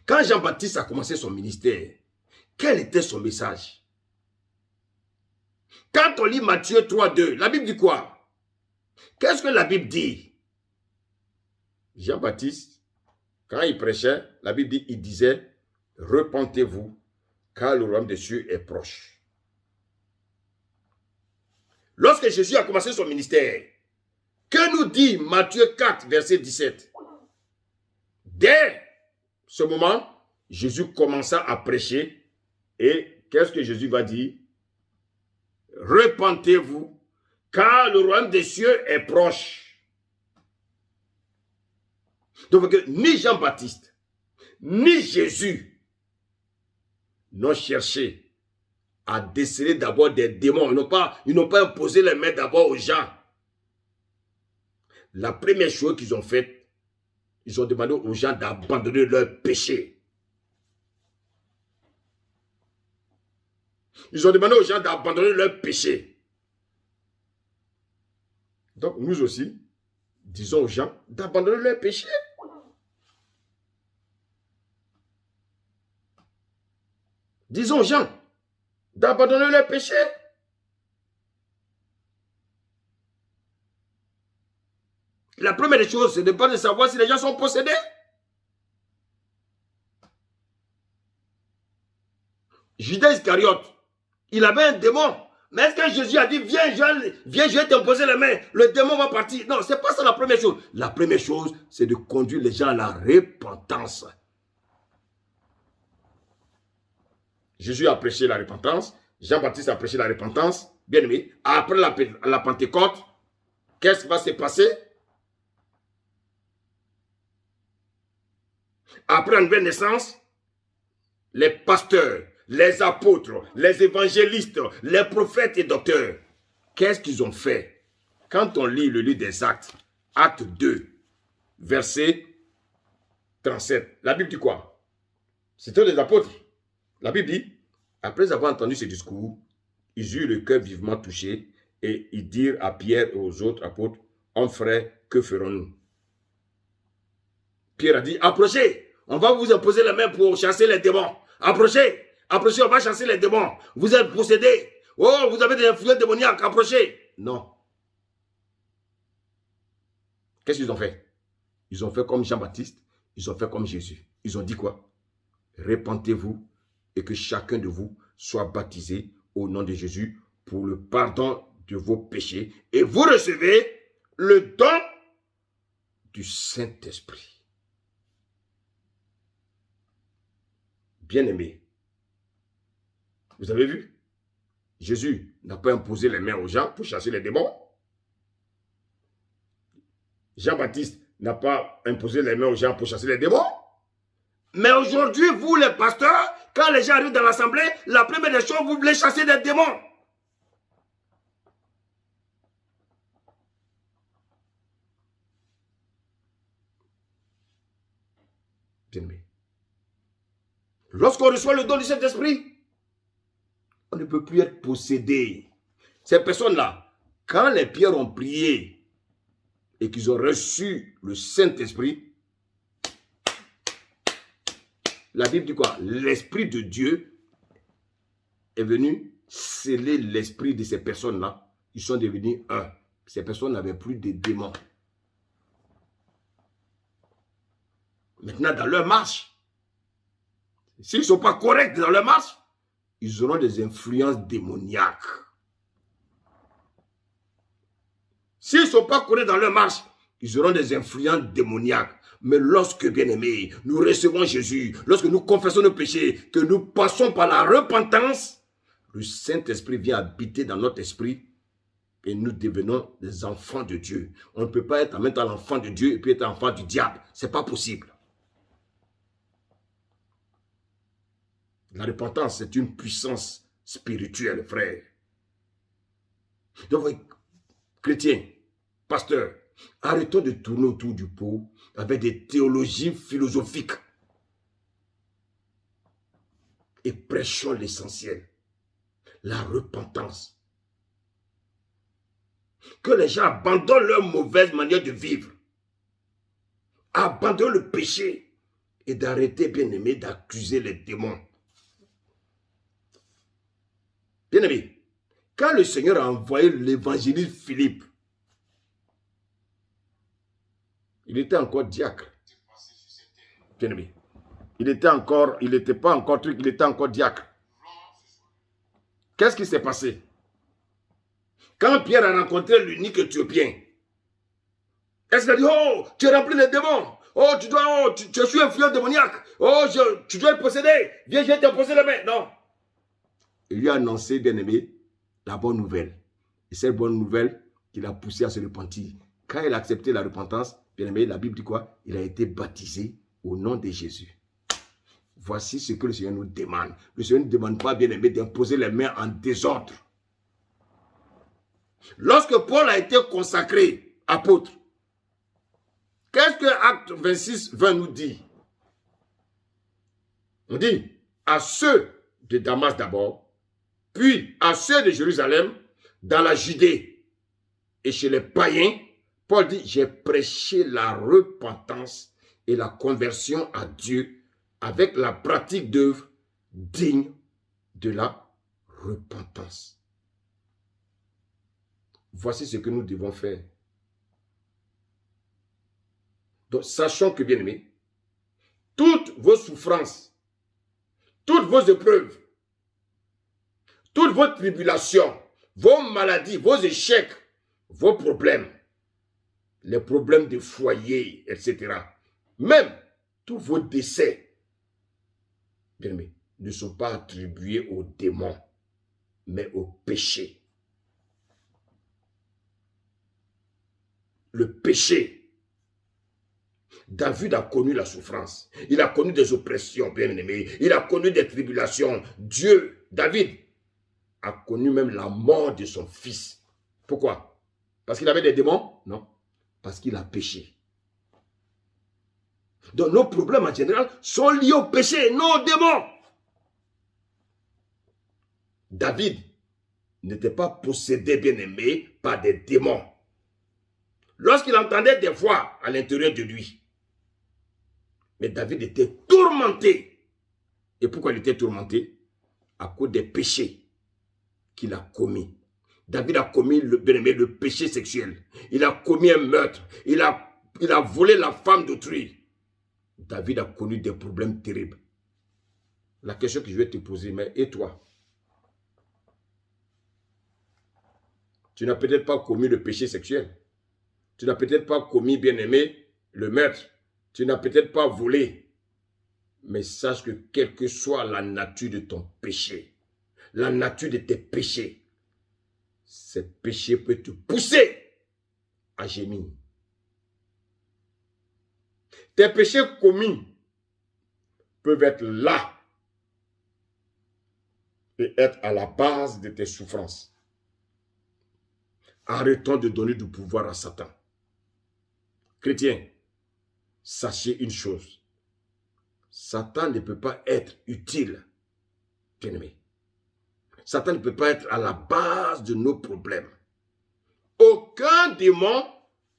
Quand Jean-Baptiste a commencé son ministère, quel était son message? Quand on lit Matthieu 3:2, la Bible dit quoi? Qu'est-ce que la Bible dit? Jean-Baptiste, quand il prêchait, la Bible dit, il disait, repentez-vous, car le royaume des cieux est proche. Lorsque Jésus a commencé son ministère, que nous dit Matthieu 4, verset 17? Dès ce moment, Jésus commença à prêcher. Et qu'est-ce que Jésus va dire? Repentez-vous, car le royaume des cieux est proche. Donc, ni Jean-Baptiste, ni Jésus n'ont cherché à déceler d'abord des démons. Ils n'ont pas imposé les mains d'abord aux gens. La première chose qu'ils ont faite, ils ont demandé aux gens d'abandonner leur péché. Ils ont demandé aux gens d'abandonner leur péché. Donc nous aussi, disons aux gens d'abandonner leur péché. Disons aux gens d'abandonner leur péché. La première des choses, c'est de ne pas savoir si les gens sont possédés. Judas Iscariote, il avait un démon. Mais est-ce que Jésus a dit, viens, je vais t'imposer les mains, le démon va partir? Non, ce n'est pas ça la première chose. La première chose, c'est de conduire les gens à la repentance. Jésus a prêché la repentance. Jean-Baptiste a prêché la repentance. Bien aimé, après la Pentecôte, qu'est-ce qui va se passer? Après la nouvelle naissance, les pasteurs, les apôtres, les évangélistes, les prophètes et docteurs, qu'est-ce qu'ils ont fait? Quand on lit le livre des Actes, Acte 2, verset 37, la Bible dit quoi? C'était les apôtres. La Bible dit, après avoir entendu ce discours, ils eurent le cœur vivement touché et ils dirent à Pierre et aux autres apôtres, hommes frères, que ferons-nous? Pierre a dit, approchez, on va vous imposer les mains pour chasser les démons. Approchez, approchez, on va chasser les démons. Vous êtes possédés. Oh, vous avez des influences démoniaques, approchez. Non. Qu'est-ce qu'ils ont fait? Ils ont fait comme Jean-Baptiste, ils ont fait comme Jésus. Ils ont dit quoi? Repentez-vous et que chacun de vous soit baptisé au nom de Jésus pour le pardon de vos péchés et vous recevez le don du Saint-Esprit. Bien-aimés, vous avez vu? Jésus n'a pas imposé les mains aux gens pour chasser les démons. Jean-Baptiste n'a pas imposé les mains aux gens pour chasser les démons. Mais aujourd'hui, vous les pasteurs, quand les gens arrivent dans l'assemblée, la première des choses, vous voulez chasser des démons. Bien-aimé. Lorsqu'on reçoit le don du Saint-Esprit, on ne peut plus être possédé. Ces personnes-là, quand les pierres ont prié et qu'ils ont reçu le Saint-Esprit, la Bible dit quoi? L'Esprit de Dieu est venu sceller l'esprit de ces personnes-là. Ils sont devenus un. Ces personnes n'avaient plus de démons. Maintenant, dans leur marche, s'ils ne sont pas corrects dans leur marche, ils auront des influences démoniaques. S'ils ne sont pas corrects dans leur marche, ils auront des influences démoniaques. Mais lorsque, bien-aimés, nous recevons Jésus, lorsque nous confessons nos péchés, que nous passons par la repentance, le Saint-Esprit vient habiter dans notre esprit et nous devenons des enfants de Dieu. On ne peut pas être en même temps l'enfant de Dieu et puis être enfant du diable. Ce n'est pas possible. La repentance, c'est une puissance spirituelle, frère. Donc, chrétiens, pasteurs, arrêtons de tourner autour du pot avec des théologies philosophiques et prêchons l'essentiel, la repentance. Que les gens abandonnent leur mauvaise manière de vivre, abandonnent le péché et d'arrêter, bien-aimés, d'accuser les démons. Bien-aimés, quand le Seigneur a envoyé l'évangéliste Philippe, il était encore diacre. Bien-aimé, il n'était pas encore truc, il était encore diacre. Qu'est-ce qui s'est passé? Quand Pierre a rencontré l'unique Éthiopien, est-ce qu'il a dit, oh, tu es rempli de démons, oh, tu suis influent démoniaque, oh, tu dois être possédé, viens, je vais t'imposer les mains. Non. Il lui a annoncé, bien-aimé, la bonne nouvelle. Et cette bonne nouvelle qu'il a poussé à se repentir. Quand il a accepté la repentance, bien-aimé, la Bible dit quoi? Il a été baptisé au nom de Jésus. Voici ce que le Seigneur nous demande. Le Seigneur ne demande pas, bien-aimé, d'imposer les mains en désordre. Lorsque Paul a été consacré apôtre, qu'est-ce que Acte 26, 20 nous dit? On dit, à ceux de Damas d'abord, puis à ceux de Jérusalem, dans la Judée et chez les païens, Paul dit, j'ai prêché la repentance et la conversion à Dieu avec la pratique d'œuvres dignes de la repentance. Voici ce que nous devons faire. Donc, sachons que, bien-aimés, toutes vos souffrances, toutes vos épreuves, toutes vos tribulations, vos maladies, vos échecs, vos problèmes, les problèmes de foyer, etc., même tous vos décès, bien-aimés, ne sont pas attribués aux démons, mais au péché. Le péché. David a connu la souffrance. Il a connu des oppressions, bien-aimés. Il a connu des tribulations. David, a connu même la mort de son fils. Pourquoi? Parce qu'il avait des démons? Non. Parce qu'il a péché. Donc nos problèmes en général sont liés au péché, non aux démons. David n'était pas possédé, bien-aimé, par des démons. Lorsqu'il entendait des voix à l'intérieur de lui, mais David était tourmenté. Et pourquoi il était tourmenté? À cause des péchés qu'il a commis. David a commis le péché sexuel. Il a commis un meurtre. Il a volé la femme d'autrui. David a connu des problèmes terribles. La question que je vais te poser, mais et toi? Tu n'as peut-être pas commis le péché sexuel. Tu n'as peut-être pas commis, bien-aimé, le meurtre. Tu n'as peut-être pas volé. Mais sache que quelle que soit la nature de ton péché, la nature de tes péchés, ce péché peut te pousser à gémir. Tes péchés commis peuvent être là et être à la base de tes souffrances. Arrêtons de donner du pouvoir à Satan. Chrétiens, sachez une chose. Satan ne peut pas être utile, bien-aimé. Satan ne peut pas être à la base de nos problèmes. Aucun démon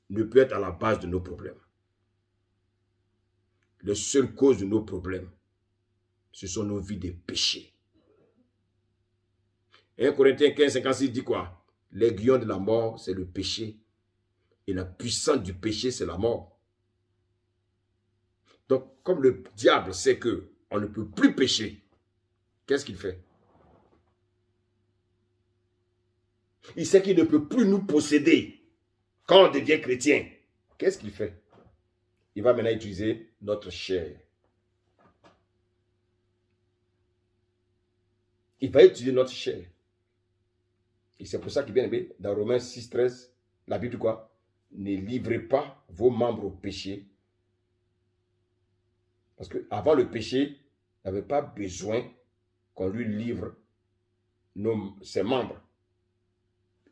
ne peut être à la base de nos problèmes. La seule cause de nos problèmes, ce sont nos vies de péché. 1 Corinthiens 15, 56 dit quoi? L'aiguillon de la mort, c'est le péché. Et la puissance du péché, c'est la mort. Donc, comme le diable sait qu'on ne peut plus pécher, qu'est-ce qu'il fait? Il sait qu'il ne peut plus nous posséder quand on devient chrétien. Qu'est-ce qu'il fait? Il va maintenant utiliser notre chair. Il va utiliser notre chair. Et c'est pour ça qu'il bien aimé, dans Romains 6, 13, la Bible dit quoi? Ne livrez pas vos membres au péché. Parce qu'avant le péché, il n'avait pas besoin qu'on lui livre ses membres.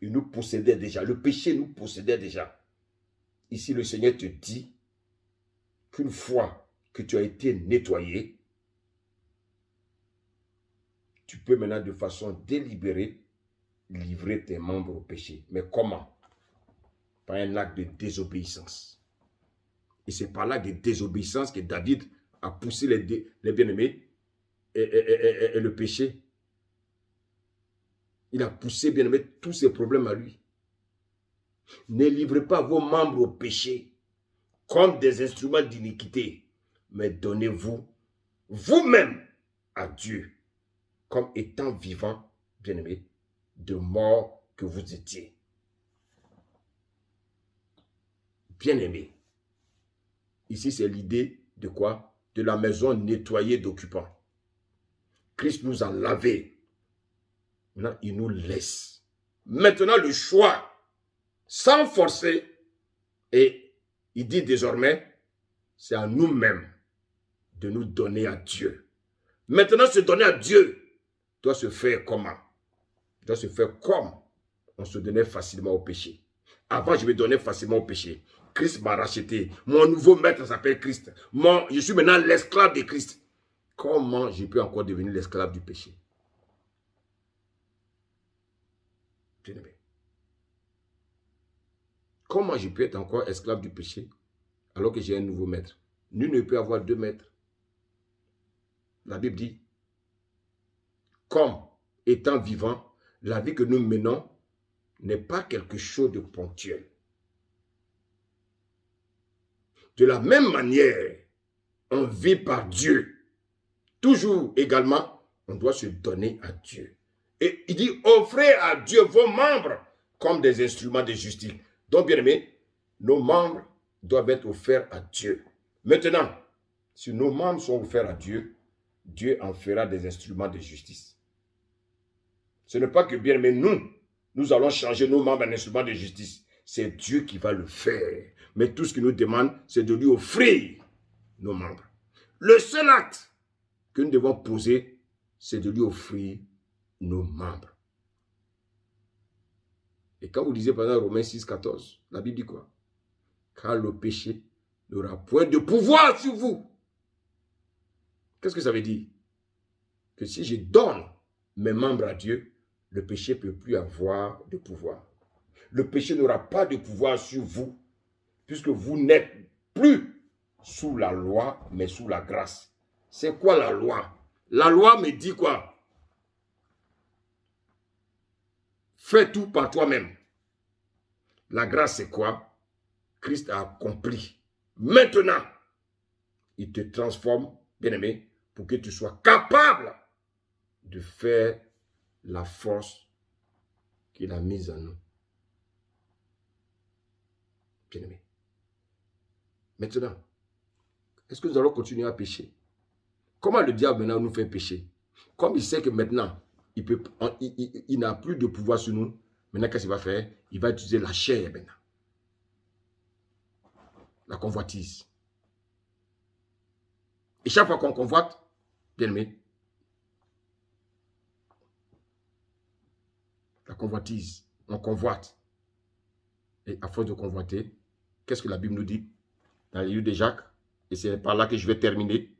Il nous possédait déjà. Le péché nous possédait déjà. Ici, le Seigneur te dit qu'une fois que tu as été nettoyé, tu peux maintenant de façon délibérée livrer tes membres au péché. Mais comment? Par un acte de désobéissance. Et c'est par l'acte de désobéissance que David a poussé les bien-aimés et le péché. Il a poussé, bien-aimé, tous ses problèmes à lui. Ne livrez pas vos membres au péché comme des instruments d'iniquité, mais donnez-vous vous-même à Dieu comme étant vivant, bien-aimé, de mort que vous étiez. Bien-aimé. Ici, c'est l'idée de quoi? De la maison nettoyée d'occupants. Christ nous a lavés. Maintenant, il nous laisse. Maintenant, le choix, sans forcer, et il dit désormais, c'est à nous-mêmes de nous donner à Dieu. Maintenant, se donner à Dieu doit se faire comment? Doit se faire comme on se donnait facilement au péché. Avant, je me donnais facilement au péché. Christ m'a racheté. Mon nouveau maître s'appelle Christ. Je suis maintenant l'esclave de Christ. Comment je peux encore devenir l'esclave du péché? Bien-aimé. Comment je peux être encore esclave du péché alors que j'ai un nouveau maître? Nul ne peut avoir deux maîtres. La Bible dit, comme étant vivant, la vie que nous menons n'est pas quelque chose de ponctuel. De la même manière, on vit par Dieu. Toujours également, on doit se donner à Dieu. Et il dit, offrez à Dieu vos membres comme des instruments de justice. Donc, bien aimé, nos membres doivent être offerts à Dieu. Maintenant, si nos membres sont offerts à Dieu, Dieu en fera des instruments de justice. Ce n'est pas que, bien aimé, nous allons changer nos membres en instruments de justice. C'est Dieu qui va le faire. Mais tout ce qu'il nous demande, c'est de lui offrir nos membres. Le seul acte que nous devons poser, c'est de lui offrir nos membres. Et quand vous lisez par exemple Romains 6, 14, la Bible dit quoi? Car le péché n'aura point de pouvoir sur vous. Qu'est-ce que ça veut dire? Que si je donne mes membres à Dieu, le péché ne peut plus avoir de pouvoir. Le péché n'aura pas de pouvoir sur vous, puisque vous n'êtes plus sous la loi, mais sous la grâce. C'est quoi la loi? La loi me dit quoi? Fais tout par toi-même. La grâce, c'est quoi? Christ a accompli. Maintenant, il te transforme, bien-aimé, pour que tu sois capable de faire la force qu'il a mise en nous. bien-aimé. Maintenant, est-ce que nous allons continuer à pécher? Comment le diable maintenant nous fait pécher? Comme il sait que maintenant, il n'a plus de pouvoir sur nous, maintenant qu'est-ce qu'il va faire? Il va utiliser la chair maintenant. La convoitise. Et chaque fois qu'on convoite, bien-aimé, la convoitise, on convoite. Et à force de convoiter, qu'est-ce que la Bible nous dit dans le livre de Jacques? Et c'est par là que je vais terminer.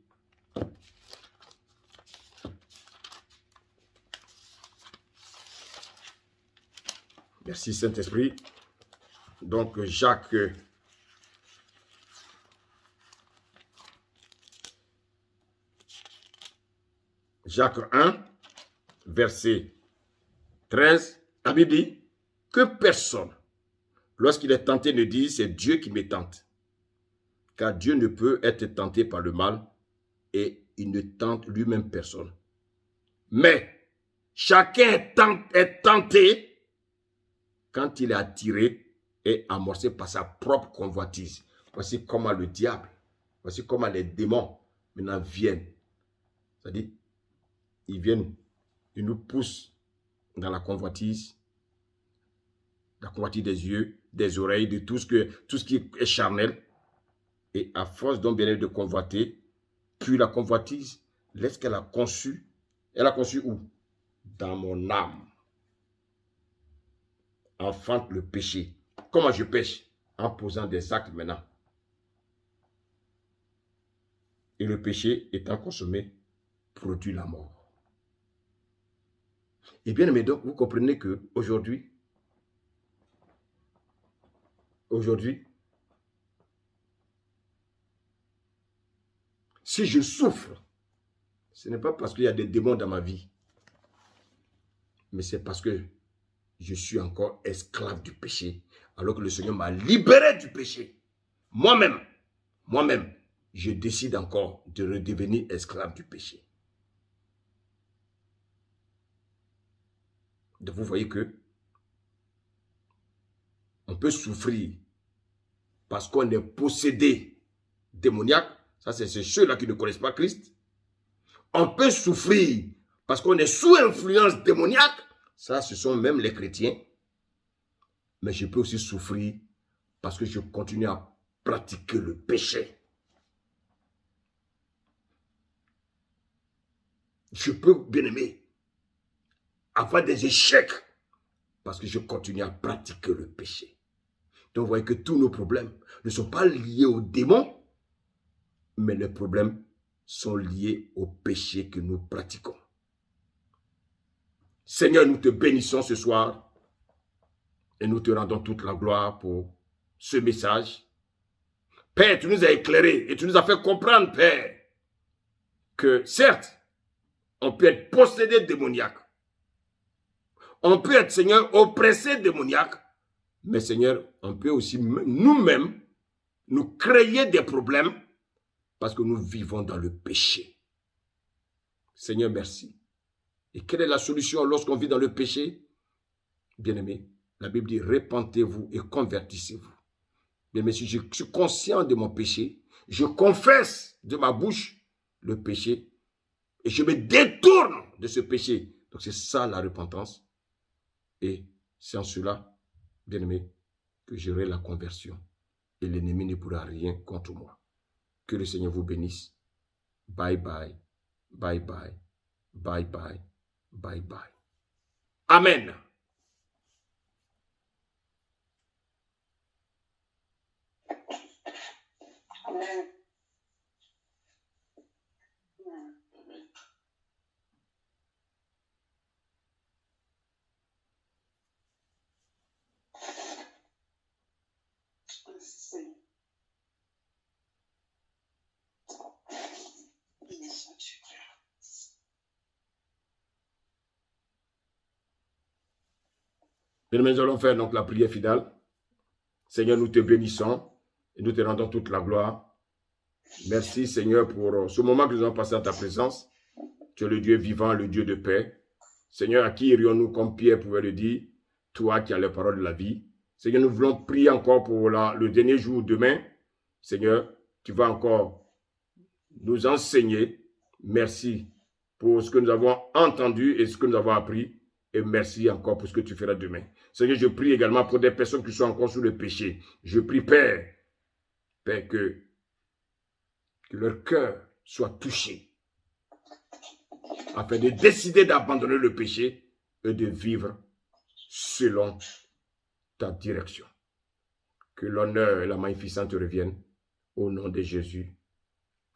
Merci Saint-Esprit. Donc Jacques 1, verset 13, la Bible dit que personne, lorsqu'il est tenté, ne dise c'est Dieu qui me tente. Car Dieu ne peut être tenté par le mal et il ne tente lui-même personne. Mais chacun est tenté quand il est attiré et amorcé par sa propre convoitise. Voici comment le diable, voici comment les démons maintenant viennent. C'est-à-dire, ils viennent, ils nous poussent dans la convoitise des yeux, des oreilles, de tout ce qui est charnel. Et à force donc bien de convoiter, puis la convoitise, laisse qu'elle a conçu. Elle a conçu où? Dans mon âme. Enfante le péché. Comment je pêche? En posant des actes maintenant. Et le péché étant consommé, produit la mort. Et bien aimé, donc vous comprenez que aujourd'hui, si je souffre, ce n'est pas parce qu'il y a des démons dans ma vie, mais c'est parce que je suis encore esclave du péché, alors que le Seigneur m'a libéré du péché. Moi-même, je décide encore de redevenir esclave du péché. Donc vous voyez que on peut souffrir parce qu'on est possédé démoniaque. Ça, c'est ceux-là qui ne connaissent pas Christ. On peut souffrir parce qu'on est sous influence démoniaque. Ça, ce sont même les chrétiens. Mais je peux aussi souffrir parce que je continue à pratiquer le péché. Je peux, bien aimé, avoir des échecs parce que je continue à pratiquer le péché. Donc, vous voyez que tous nos problèmes ne sont pas liés aux démons, mais les problèmes sont liés au péché que nous pratiquons. Seigneur, nous te bénissons ce soir et nous te rendons toute la gloire pour ce message. Père, tu nous as éclairés et tu nous as fait comprendre, Père, que certes, on peut être possédé démoniaque. On peut être, Seigneur, oppressé démoniaque. Mais Seigneur, on peut aussi nous-mêmes nous créer des problèmes parce que nous vivons dans le péché. Seigneur, merci. Et quelle est la solution lorsqu'on vit dans le péché? Bien-aimé, la Bible dit, repentez-vous et convertissez-vous. Bien-aimé, si je suis conscient de mon péché, je confesse de ma bouche le péché et je me détourne de ce péché. Donc c'est ça la repentance. Et c'est en cela, bien-aimé, que j'aurai la conversion. Et l'ennemi ne pourra rien contre moi. Que le Seigneur vous bénisse. Bye bye. Bye bye. Bye bye. Bye bye. Amen. Amen. Bien, nous allons faire donc la prière finale. Seigneur, nous te bénissons et nous te rendons toute la gloire. Merci Seigneur pour ce moment que nous avons passé dans ta présence. Tu es le Dieu vivant, le Dieu de paix. Seigneur, à qui irions-nous comme Pierre pouvait le dire? Toi qui as les paroles de la vie. Seigneur, nous voulons prier encore pour le dernier jour demain. Seigneur, tu vas encore nous enseigner. Merci pour ce que nous avons entendu et ce que nous avons appris. Et merci encore pour ce que tu feras demain. Seigneur, je prie également pour des personnes qui sont encore sous le péché. Je prie, Père, Père, que leur cœur soit touché afin de décider d'abandonner le péché et de vivre selon ta direction. Que l'honneur et la magnificence te reviennent au nom de Jésus.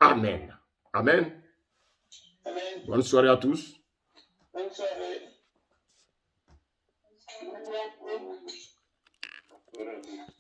Amen. Amen. Amen. Bonne soirée à tous. Bonne soirée. Bonne soirée.